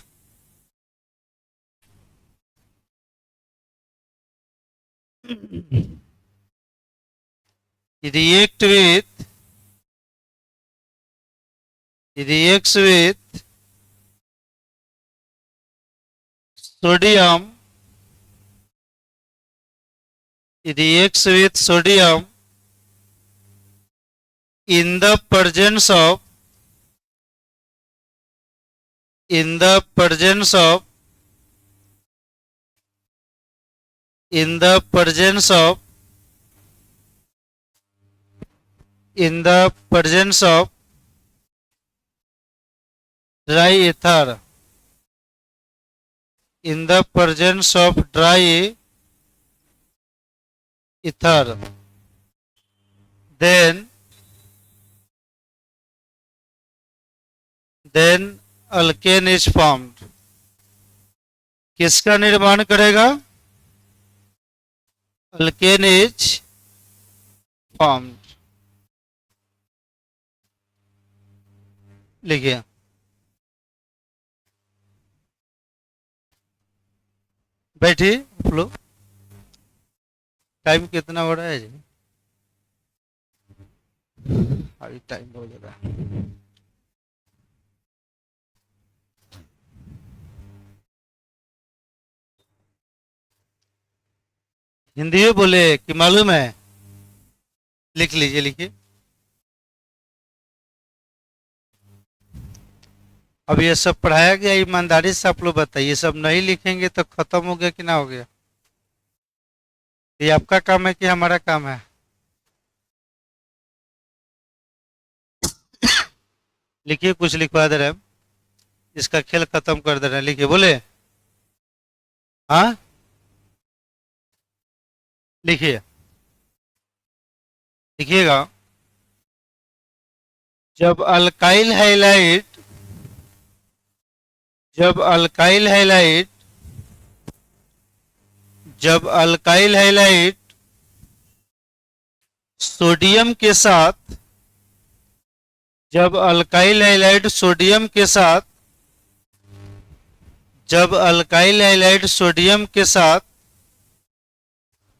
react with reacts with sodium reacts with sodium in the presence of in the presence of in the presence of in the presence of dry ether in the presence of dry ether then alkane is formed। किसका निर्माण करेगा? alkane is formed। लिखिए बैठिए आप लोग। Time कितना हो रहा है जी? अभी टाइम हो जा रहा है। हिंदी में बोले कि मालूम है? लिख लीजिए, लिखिए। अब ये सब पढ़ाया गया, ईमानदारी से आप लोग बताइए, सब नहीं लिखेंगे तो खत्म हो गया कि ना हो गया? ये आपका काम है कि हमारा काम है? लिखिए, कुछ लिखवा दे रहे हैं, इसका खेल खत्म कर दे रहे हैं। लिखिए, बोले हाँ लिखिए, लिखिएगा। जब अल्काइल हैलाइड जब अल्काइल हैलाइड जब अल्काइल हैलाइड सोडियम के साथ जब अल्काइल हैलाइड सोडियम के साथ जब अल्काइल हैलाइड सोडियम के साथ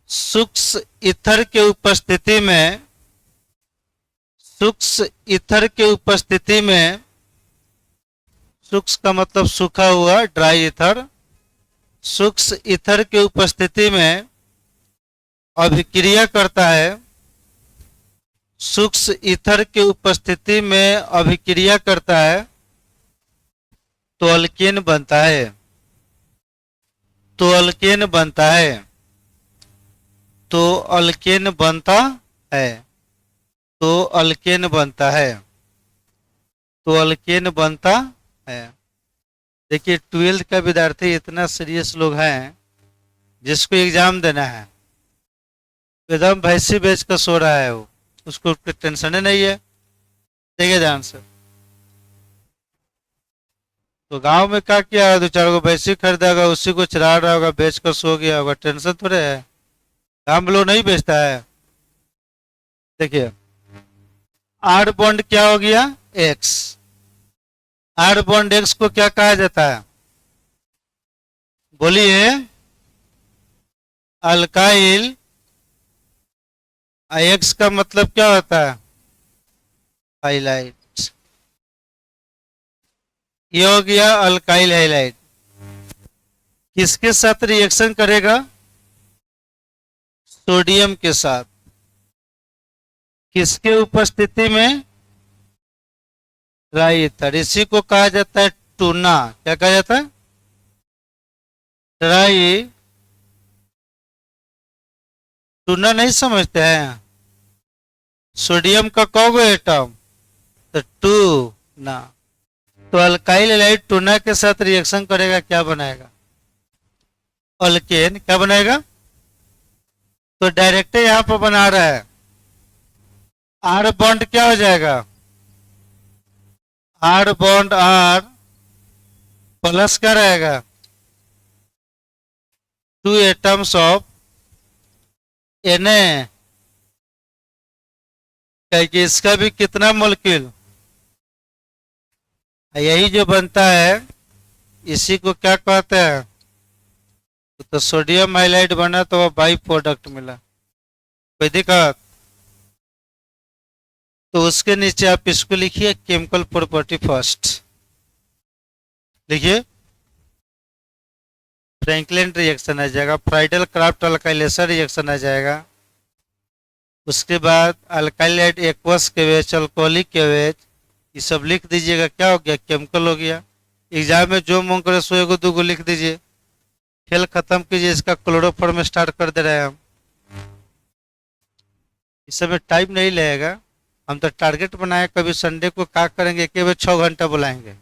सूक्ष्म ईथर के उपस्थिति में सूक्ष्म ईथर के उपस्थिति में सूक्ष्म का मतलब सूखा हुआ, ड्राई ईथर, सूक्ष्म ईथर के उपस्थिति में अभिक्रिया करता है। सूक्ष्म ईथर के उपस्थिति में अभिक्रिया करता है तो अल्केन बनता है तो अल्केन बनता है तो अल्केन बनता है तो अल्केन बनता है तो अल्केन बनता है। देखिए 12th का विद्यार्थी इतना सीरियस लोग हैं जिसको एग्जाम देना है, एकदम भैंसी बेच कर सो रहा है, वो उसको टेंशन ही नहीं है। देखिए ध्यान से, तो गांव में क्या किया, दो चार को भैंसी खरीदा होगा, उसी को चरा रहा होगा, बेच कर सो गया होगा, टेंशन थोड़े है। गांव में लोग नहीं बेचता है। देखिए आर बॉन्ड क्या हो गया, एक्स। आर बॉन्ड एक्स को क्या कहा जाता है, बोलिए। अल्काइल। एक्स का मतलब क्या होता है, हाइलाइट। ये हो गया अल्काइल हाइलाइट। किसके साथ रिएक्शन करेगा, सोडियम के साथ। किसके उपस्थिति में, ट्राई ईथर। इसी को कहा जाता है टूना। क्या कहा जाता है, ट्राई। टूना नहीं समझते हैं, सोडियम का कौगो एटम, तो टू ना। तो अल्काइल हैलाइड टूना के साथ रिएक्शन करेगा, क्या बनाएगा, अल्केन। क्या बनाएगा, तो डायरेक्ट यहां पर बना रहा है। आर बॉन्ड क्या हो जाएगा, आर बॉन्ड आर प्लस क्या रहेगा, two atoms of N A. कि इसका भी कितना मोलिक्यूल, यही जो बनता है इसी को क्या कहते हैं, तो सोडियम हाइलाइड बना तो वह बाई प्रोडक्ट मिला, कोई दिक्कत। तो उसके नीचे आप इसको लिखिए, केमिकल प्रॉपर्टी फर्स्ट लिखिए। फ्रैंकलिन रिएक्शन आ जाएगा, फ्राइडल क्राफ्ट अल्काइलेशन रिएक्शन आ जाएगा। उसके बाद अल्काइलाइड एक्वस केवेज, अल्कोहलिक केवेज, ये सब लिख दीजिएगा। क्या हो गया, केमिकल हो गया। एग्जाम में जो मन करे सो एगो दूगो लिख दीजिए, खेल खत्म कीजिए। इसका क्लोरोफॉर्म स्टार्ट कर दे रहे हैं हम। इस समय टाइम नहीं लगेगा, हम तो टारगेट बनाए कभी संडे को क्या करेंगे, एक बार 6 घंटा बुलाएंगे,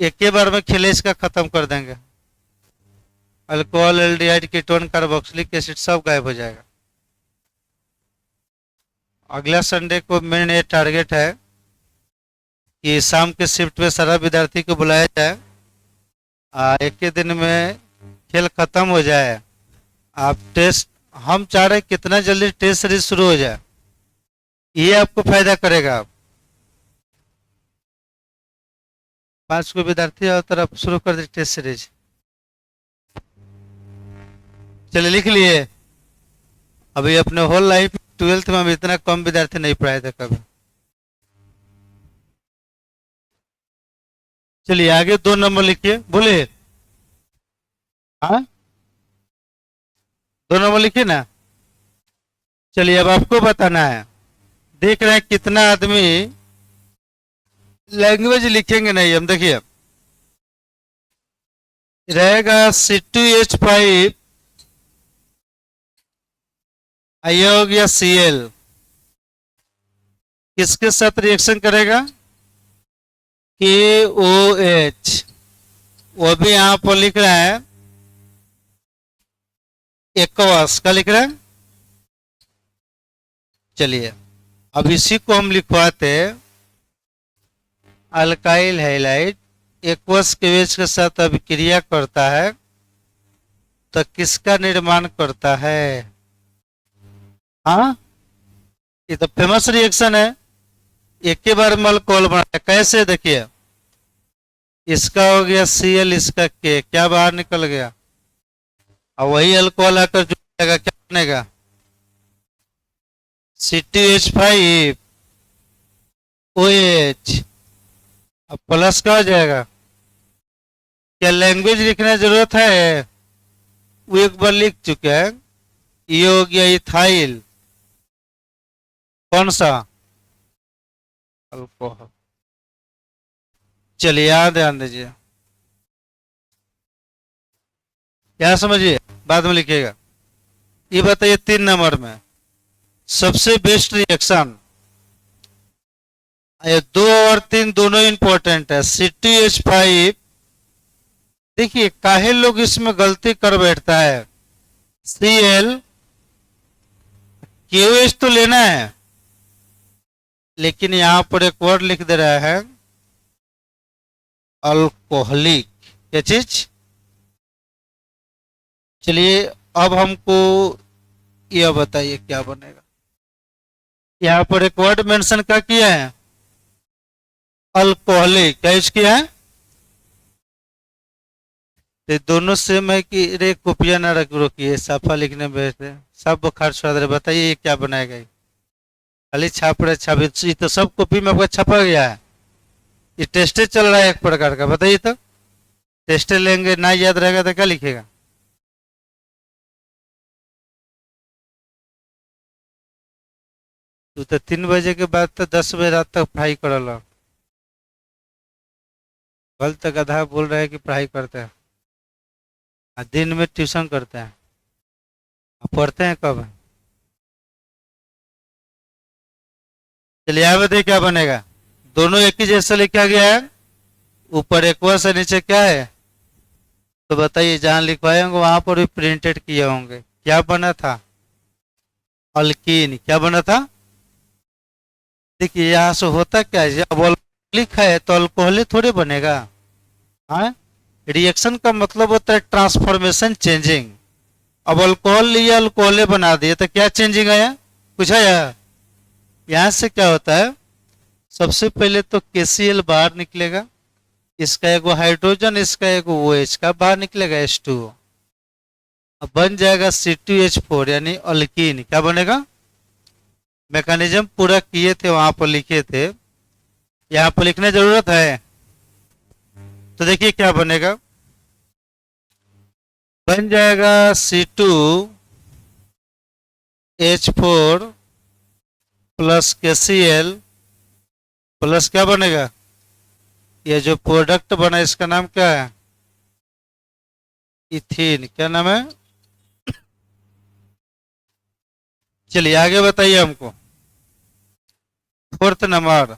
एक ही बार में खेले इसका खत्म कर देंगे। Alcohol, aldehyde, ketone, carboxylic acid सब गायब हो जाएगा। अगला संडे को मेन ये टारगेट है कि शाम के शिफ्ट में सारा विद्यार्थी को बुलाया जाए, एक ही दिन में खेल खत्म हो जाए। आप टेस्ट, हम चाह रहे हैं कितना जल्दी टेस्ट सीरीज शुरू हो जाए, ये आपको फायदा करेगा। 5 को विद्यार्थी और तरफ शुरू कर दे टेस्ट सीरीज। चलिए लिख लिए। अभी अपने होल लाइफ 12th में हम इतना कम विद्यार्थी नहीं पढ़ाए थे कभी। चलिए आगे 2 नंबर लिखिए, बोले। हाँ 2 नंबर लिखिए ना। चलिए अब आपको बताना है, देख रहे हैं कितना आदमी लैंग्वेज लिखेंगे नहीं। हम देखिए रहेगा C2H5, ये हो गया Cl, किसके साथ रिएक्शन करेगा, KOH। वो भी यहां पर लिख रहा है एक्वस, का लिख रहा है। चलिए अब इसी को हम लिखवाते, अल्काइल हैलाइड एक्वस केवेज के साथ अभिक्रिया करता है तो किसका निर्माण करता है। हाँ ये तो फेमस रिएक्शन है, एक के बार में अल्कोहल बना। कैसे, देखिए इसका हो गया Cl, इसका K, क्या बाहर निकल गया, और वही अल्कोहल आकर जुड़ जाएगा, क्या बनेगा, C2H5 OH। अब प्लस का हो जाएगा। क्या लैंग्वेज लिखने की जरूरत है, वो एक बार लिख चुके हैं। ये हो गया इथाइल, कौन सा, अल्कोहल। चलिए याद ध्यान दीजिए, क्या समझिए, बाद में लिखिएगा। ये बताइए 3 नंबर में सबसे बेस्ट रिएक्शन, ये 2 और 3 दोनों इंपॉर्टेंट है। C2H5, देखिए काहे लोग इसमें गलती कर बैठता है, Cl KOH तो लेना है, लेकिन यहां पर एक वर्ड लिख दे रहा है अल्कोहलिक, क्या चीज। चलिए अब हमको यह बताइए क्या बनेगा। यहाँ पर एक वर्ड मेंशन क्या किया है, अल्कोहलिक, क्या यूज किया है। तो दोनों सेम है कि रे कॉपियां ना रख रोकिए, साफा लिखने में बैठे सब बुखार छोड़ दे। बताइए ये क्या बनाएगा ये? खाली छाप रहे छाप, ये तो सब कॉपी में आपका छपा गया है। ये टेस्टे चल रहा है एक प्रकार का। बताइए तो, टेस्टे लेंगे ना याद रहेगा तो क्या लिखेगा। तू तो 3 बजे के बाद तो 10 बजे रात तक पढ़ाई करल। कल तक गधा बोल रहा है कि पढ़ाई करते हैं, और दिन में ट्यूशन करते हैं। आप पढ़ते हैं कब। चलिए आप बताइए क्या बनेगा। दोनों एक ही जैसा लिखा गया है, ऊपर एक्वा से नीचे क्या है। तो बताइए जहां लिखवाए होंगे वहां पर भी प्रिंटेड किए होंगे। क्या बना था, अल्कीन। क्या बना था। देखिए यहाँ से होता क्या है, अब लिखा है तो अल्कोहल थोड़े बनेगा। हाँ, रिएक्शन का मतलब होता है ट्रांसफॉर्मेशन, चेंजिंग। अब अल्कोहल लिया अल्कोहल बना दिया तो क्या चेंजिंग आया, कुछ आया। यहाँ से क्या होता है, सबसे पहले तो KCl बाहर निकलेगा, इसका एगो हाइड्रोजन इसका एगो OH का बाहर निकलेगा H2O। अब बन जाएगा C2H4 यानी अल्कीन। क्या बनेगा, मैकेनिज्म पूरा किए थे वहां पर लिखे थे, यहाँ पर लिखने जरूरत है। तो देखिए क्या बनेगा, बन जाएगा C2H4 प्लस KCl प्लस क्या बनेगा, ये जो प्रोडक्ट बना इसका नाम क्या है, इथीन। क्या नाम है। चलिए आगे बताइए हमको। फोर्थ नंबर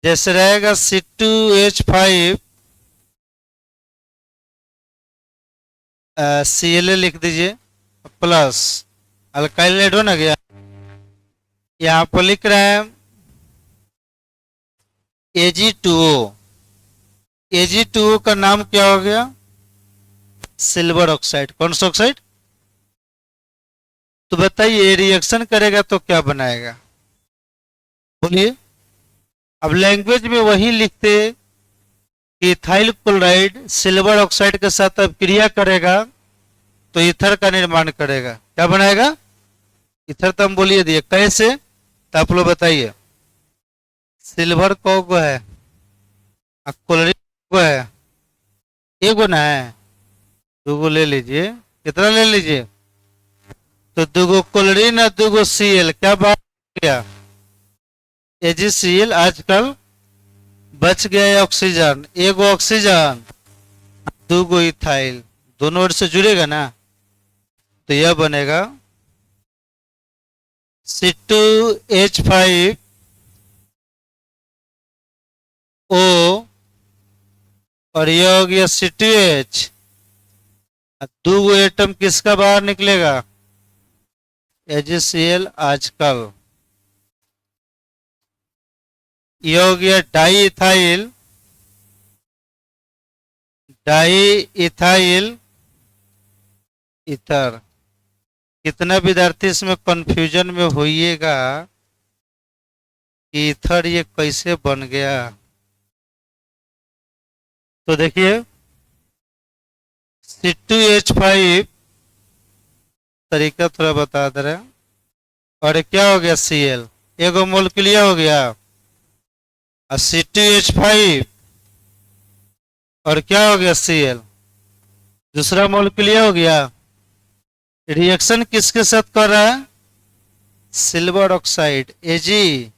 जैसे रहेगा C2H5 Cl लिख दीजिए प्लस अल्काइल एड हो ना गया। यहाँ पर लिख रहे हैं Ag2O। Ag2O का नाम क्या हो गया, सिल्वर ऑक्साइड। कौन सा ऑक्साइड। तो बताइए रिएक्शन करेगा तो क्या बनाएगा, बोलिए। अब लैंग्वेज में वही लिखते कि इथाइल क्लोराइड सिल्वर ऑक्साइड के साथ अब क्रिया करेगा तो ईथर का निर्माण करेगा। क्या बनाएगा, ईथर। तो हम बोलिए दिए कैसे, तो आप लोग बताइए। सिल्वर को है, क्लोरीन को है, एगो ना है, दूगो ले लीजिए। कितना ले लीजिए, तो दूगो क्लोरीन और दूगो Cl। क्या बात किया, AgCl। आजकल बच गया है ऑक्सीजन, एगो ऑक्सीजन दूगो इथाइल, दोनों ओर से जुड़ेगा ना, तो यह बनेगा C2H5O और यह हो गया C2H। दूगो एटम किसका बाहर निकलेगा, AgCl। आजकल यह हो गया डाई इथाइल ईथर। कितना विद्यार्थी इसमें कंफ्यूजन में होइएगा कि ईथर ये कैसे बन गया। तो देखिए C2H5 तरीका थोड़ा बता दे रहे हैं, और क्या हो गया Cl, एगो मोलक्यूल हो गया, और C2H5 और क्या हो गया Cl, दूसरा मोलक्यूल हो गया। रिएक्शन किसके साथ कर रहा है, सिल्वर ऑक्साइड Ag2।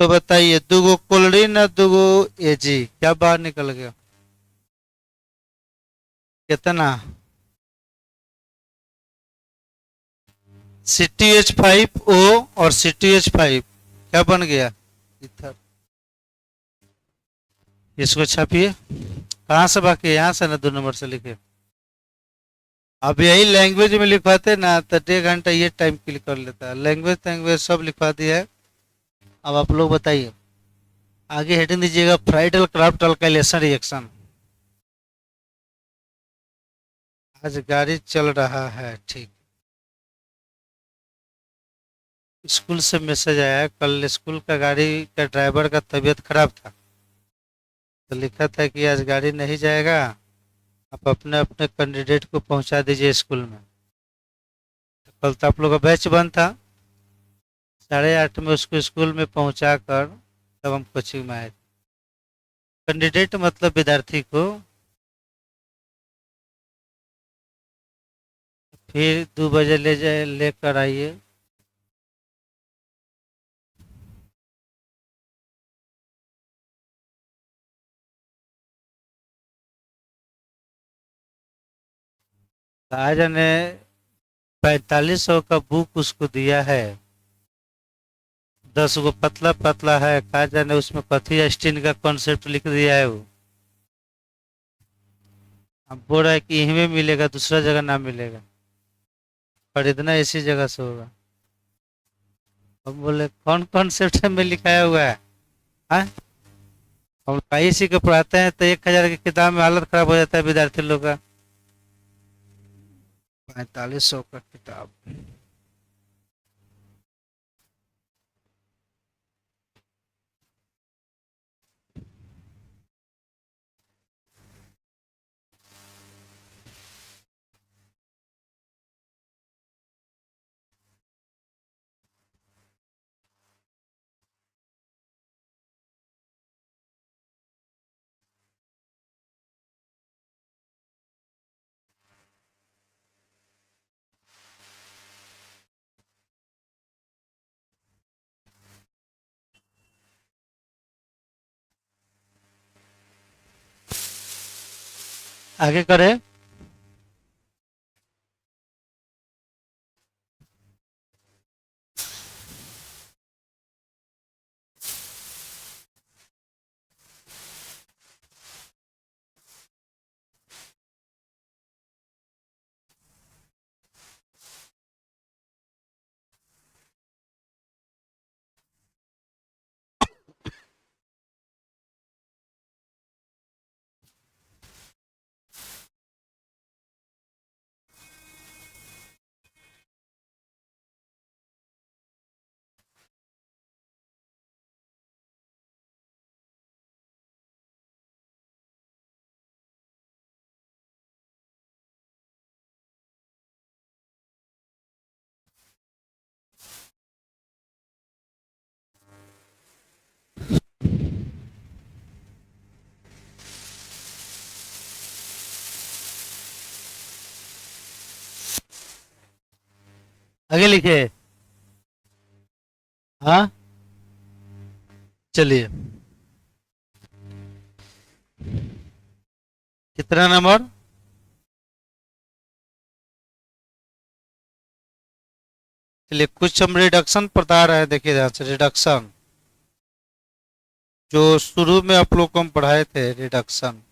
तो बताइए दूगो क्लोरीन और दूगो Ag, क्या बाहर निकल गया, कितना। C2H5O और C2H5 क्या बन गया, इथर। इसको छापिए, कहाँ से बाकी, यहाँ से ना 2 नंबर से लिखे। अब यही लैंग्वेज में लिखवाते ना तो 1.5 घंटा ये टाइम किल कर लेता है। लैंग्वेज सब लिखवा दिया है, अब आप लोग बताइए, आगे हेडिंग दीजिएगा फ्राइडल क्राफ्ट अल्काइलेशन रिएक्शन। आज गाड़ी चल रहा है, ठीक। स्कूल से मैसेज आया है, कल स्कूल का गाड़ी का ड्राइवर का तबीयत खराब था, तो लिखा था कि आज गाड़ी नहीं जाएगा, आप अपने अपने कैंडिडेट को पहुंचा दीजिए स्कूल में। तो कल तो आप लोग का बैच बंद था, 8:30 में उसको स्कूल में पहुंचा कर तब हम कोचिंग में आए। कैंडिडेट मतलब विद्यार्थी को। फिर 2 बजे ले जाए, लेकर आइए। राजा ने 4500 का बुक उसको दिया है, 10 गो पतला पतला है, कहा जाने उसमें कथी स्टीन का कॉन्सेप्ट लिख दिया है वो। अब बोल रहा है कि यहीं में मिलेगा, दूसरा जगह ना मिलेगा, खरीदना इसी जगह से होगा। हम बोले कौन कॉन्सेप्ट में लिखाया हुआ है? हाँ, हम इसी को पढ़ाते हैं तो 1000 की किताब में हालत खराब हो जाता है विद्यार्थी लोग का। 4500 का किताब। आगे करे। आगे लिखे। हाँ, चलिए। कितना नंबर? चलिए, कुछ हम रिडक्शन बता रहे हैं, देखिए ध्यान से। रिडक्शन जो शुरू में आप लोग को हम पढ़ाए थे, रिडक्शन।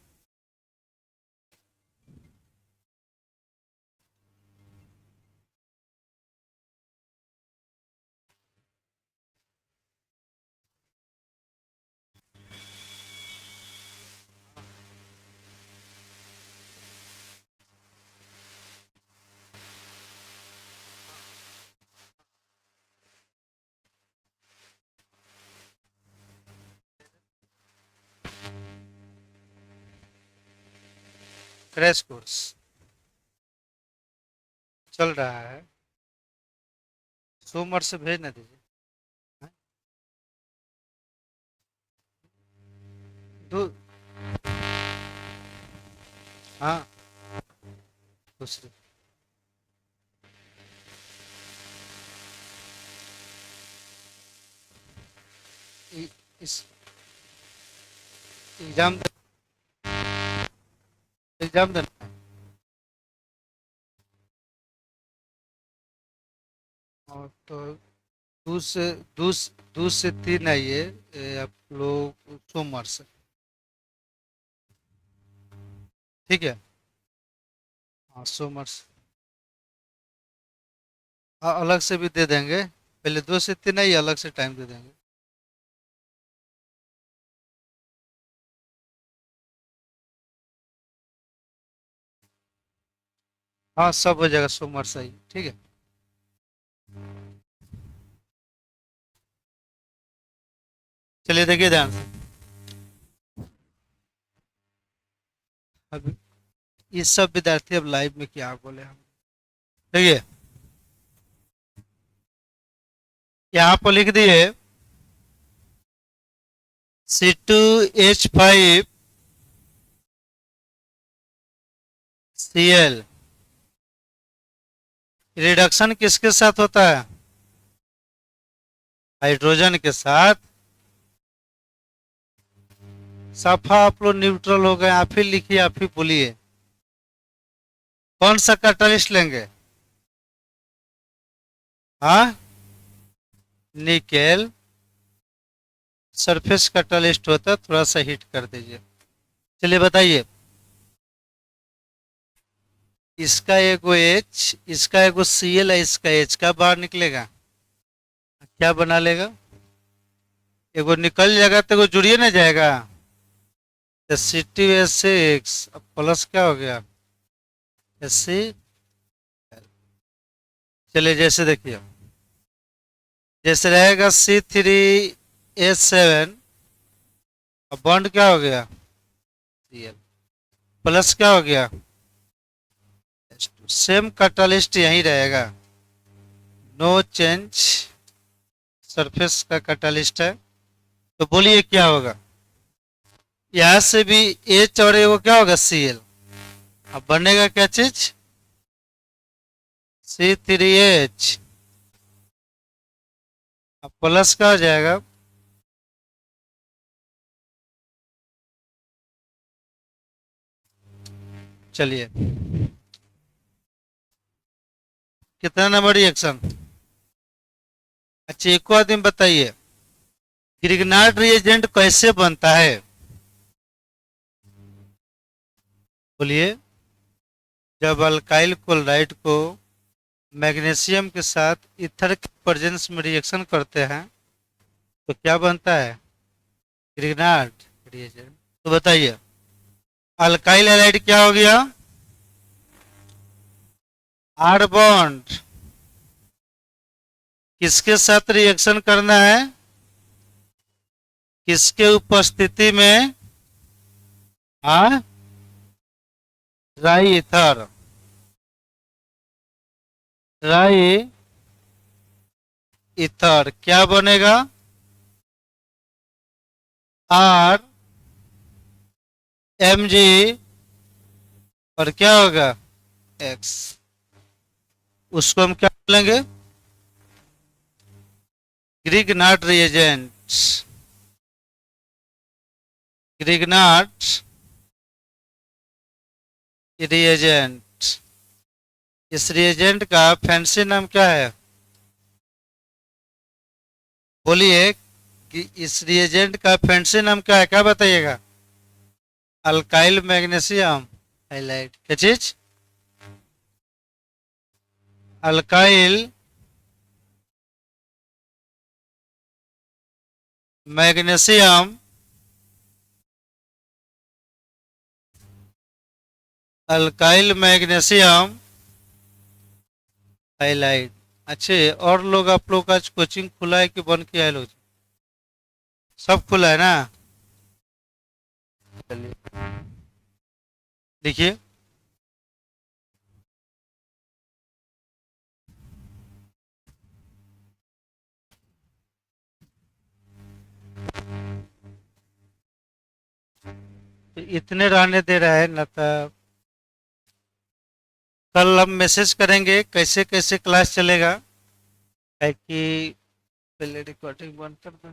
क्रैश कोर्स चल रहा है, सोमवार से भेज ना दीजिए। हाँ? दो। हाँ, दूसरे। इस एग्जाम, एग्जाम देना है। और तो दो से 3 आइए, आप लोग सोमवार से। ठीक है। हाँ, सोमवार से। हाँ, अलग से भी दे देंगे, पहले 2 से 3 आइए, अलग से टाइम दे देंगे। हाँ सब हो जाएगा, सोमवार सही, ठीक है। चलिए देखिए ध्यान से। अब ये सब विद्यार्थी अब लाइव में क्या बोले हम, देखिए यहाँ पर लिख दिए C2H5 Cl रिडक्शन किसके साथ होता है? हाइड्रोजन के साथ। सफा आप लोग न्यूट्रल हो गए, आप ही लिखिए, आप ही बोलिए कौन सा कैटलिस्ट लेंगे? हाँ, निकेल सरफेस कैटलिस्ट होता है, थोड़ा सा हीट कर दीजिए। चलिए बताइए, इसका एगो H, इसका एगो Cl है, इसका H का बाहर निकलेगा, क्या बना लेगा? एगो निकल जाएगा तो एगो जुड़िए ना जाएगा, तो C2H6 अब प्लस क्या हो गया, Hc। चलिए जैसे देखिए, जैसे रहेगा C3H7, अब बॉन्ड क्या हो गया, Cl प्लस क्या हो गया, सेम कैटलिस्ट यही रहेगा, नो चेंज, सरफेस का कैटलिस्ट है। तो बोलिए क्या होगा, यहां से भी H और वो क्या होगा, Cl, अब बनेगा क्या चीज, C3H, अब प्लस का हो जाएगा, चलिए कितना नंबर रिएक्शन। अच्छा एक और दिन बताइए, ग्रिग्नार्ड रिएजेंट कैसे बनता है? बोलिए, जब अल्काइल क्लोराइड को मैग्नीशियम के साथ ईथर के प्रेजेंस में रिएक्शन करते हैं तो क्या बनता है, ग्रिग्नार्ड रिएजेंट। तो बताइए, अल्काइल हैलाइड क्या हो गया, आर बॉन्ड किसके साथ रिएक्शन करना है, किसके उपस्थिति में, हाँ, ट्राई ईथर, ट्राई ईथर क्या बनेगा, आर Mg और क्या होगा, एक्स, उसको हम क्या बोलेंगे, ग्रिग्नार्ड रिएजेंट, ग्रिग्नार्ड रिएजेंट। इस रिएजेंट का फैंसी नाम क्या है, बोलिए कि इस रिएजेंट का फैंसी नाम क्या है, क्या बताइएगा, अल्काइल मैग्नीशियम हाइलाइड, क्या चीज, alkyl magnesium alkyl magnesium highlight. अच्छे, और लोग आप लोग का आज कोचिंग खुला है कि बंद किया है लोग, सब खुला है ना? चलिए देखिए, तो इतने रहने दे रहा है ना, तो कल हम मैसेज करेंगे कैसे कैसे क्लास चलेगा, है कि पहले रिकॉर्डिंग बंद कर दें।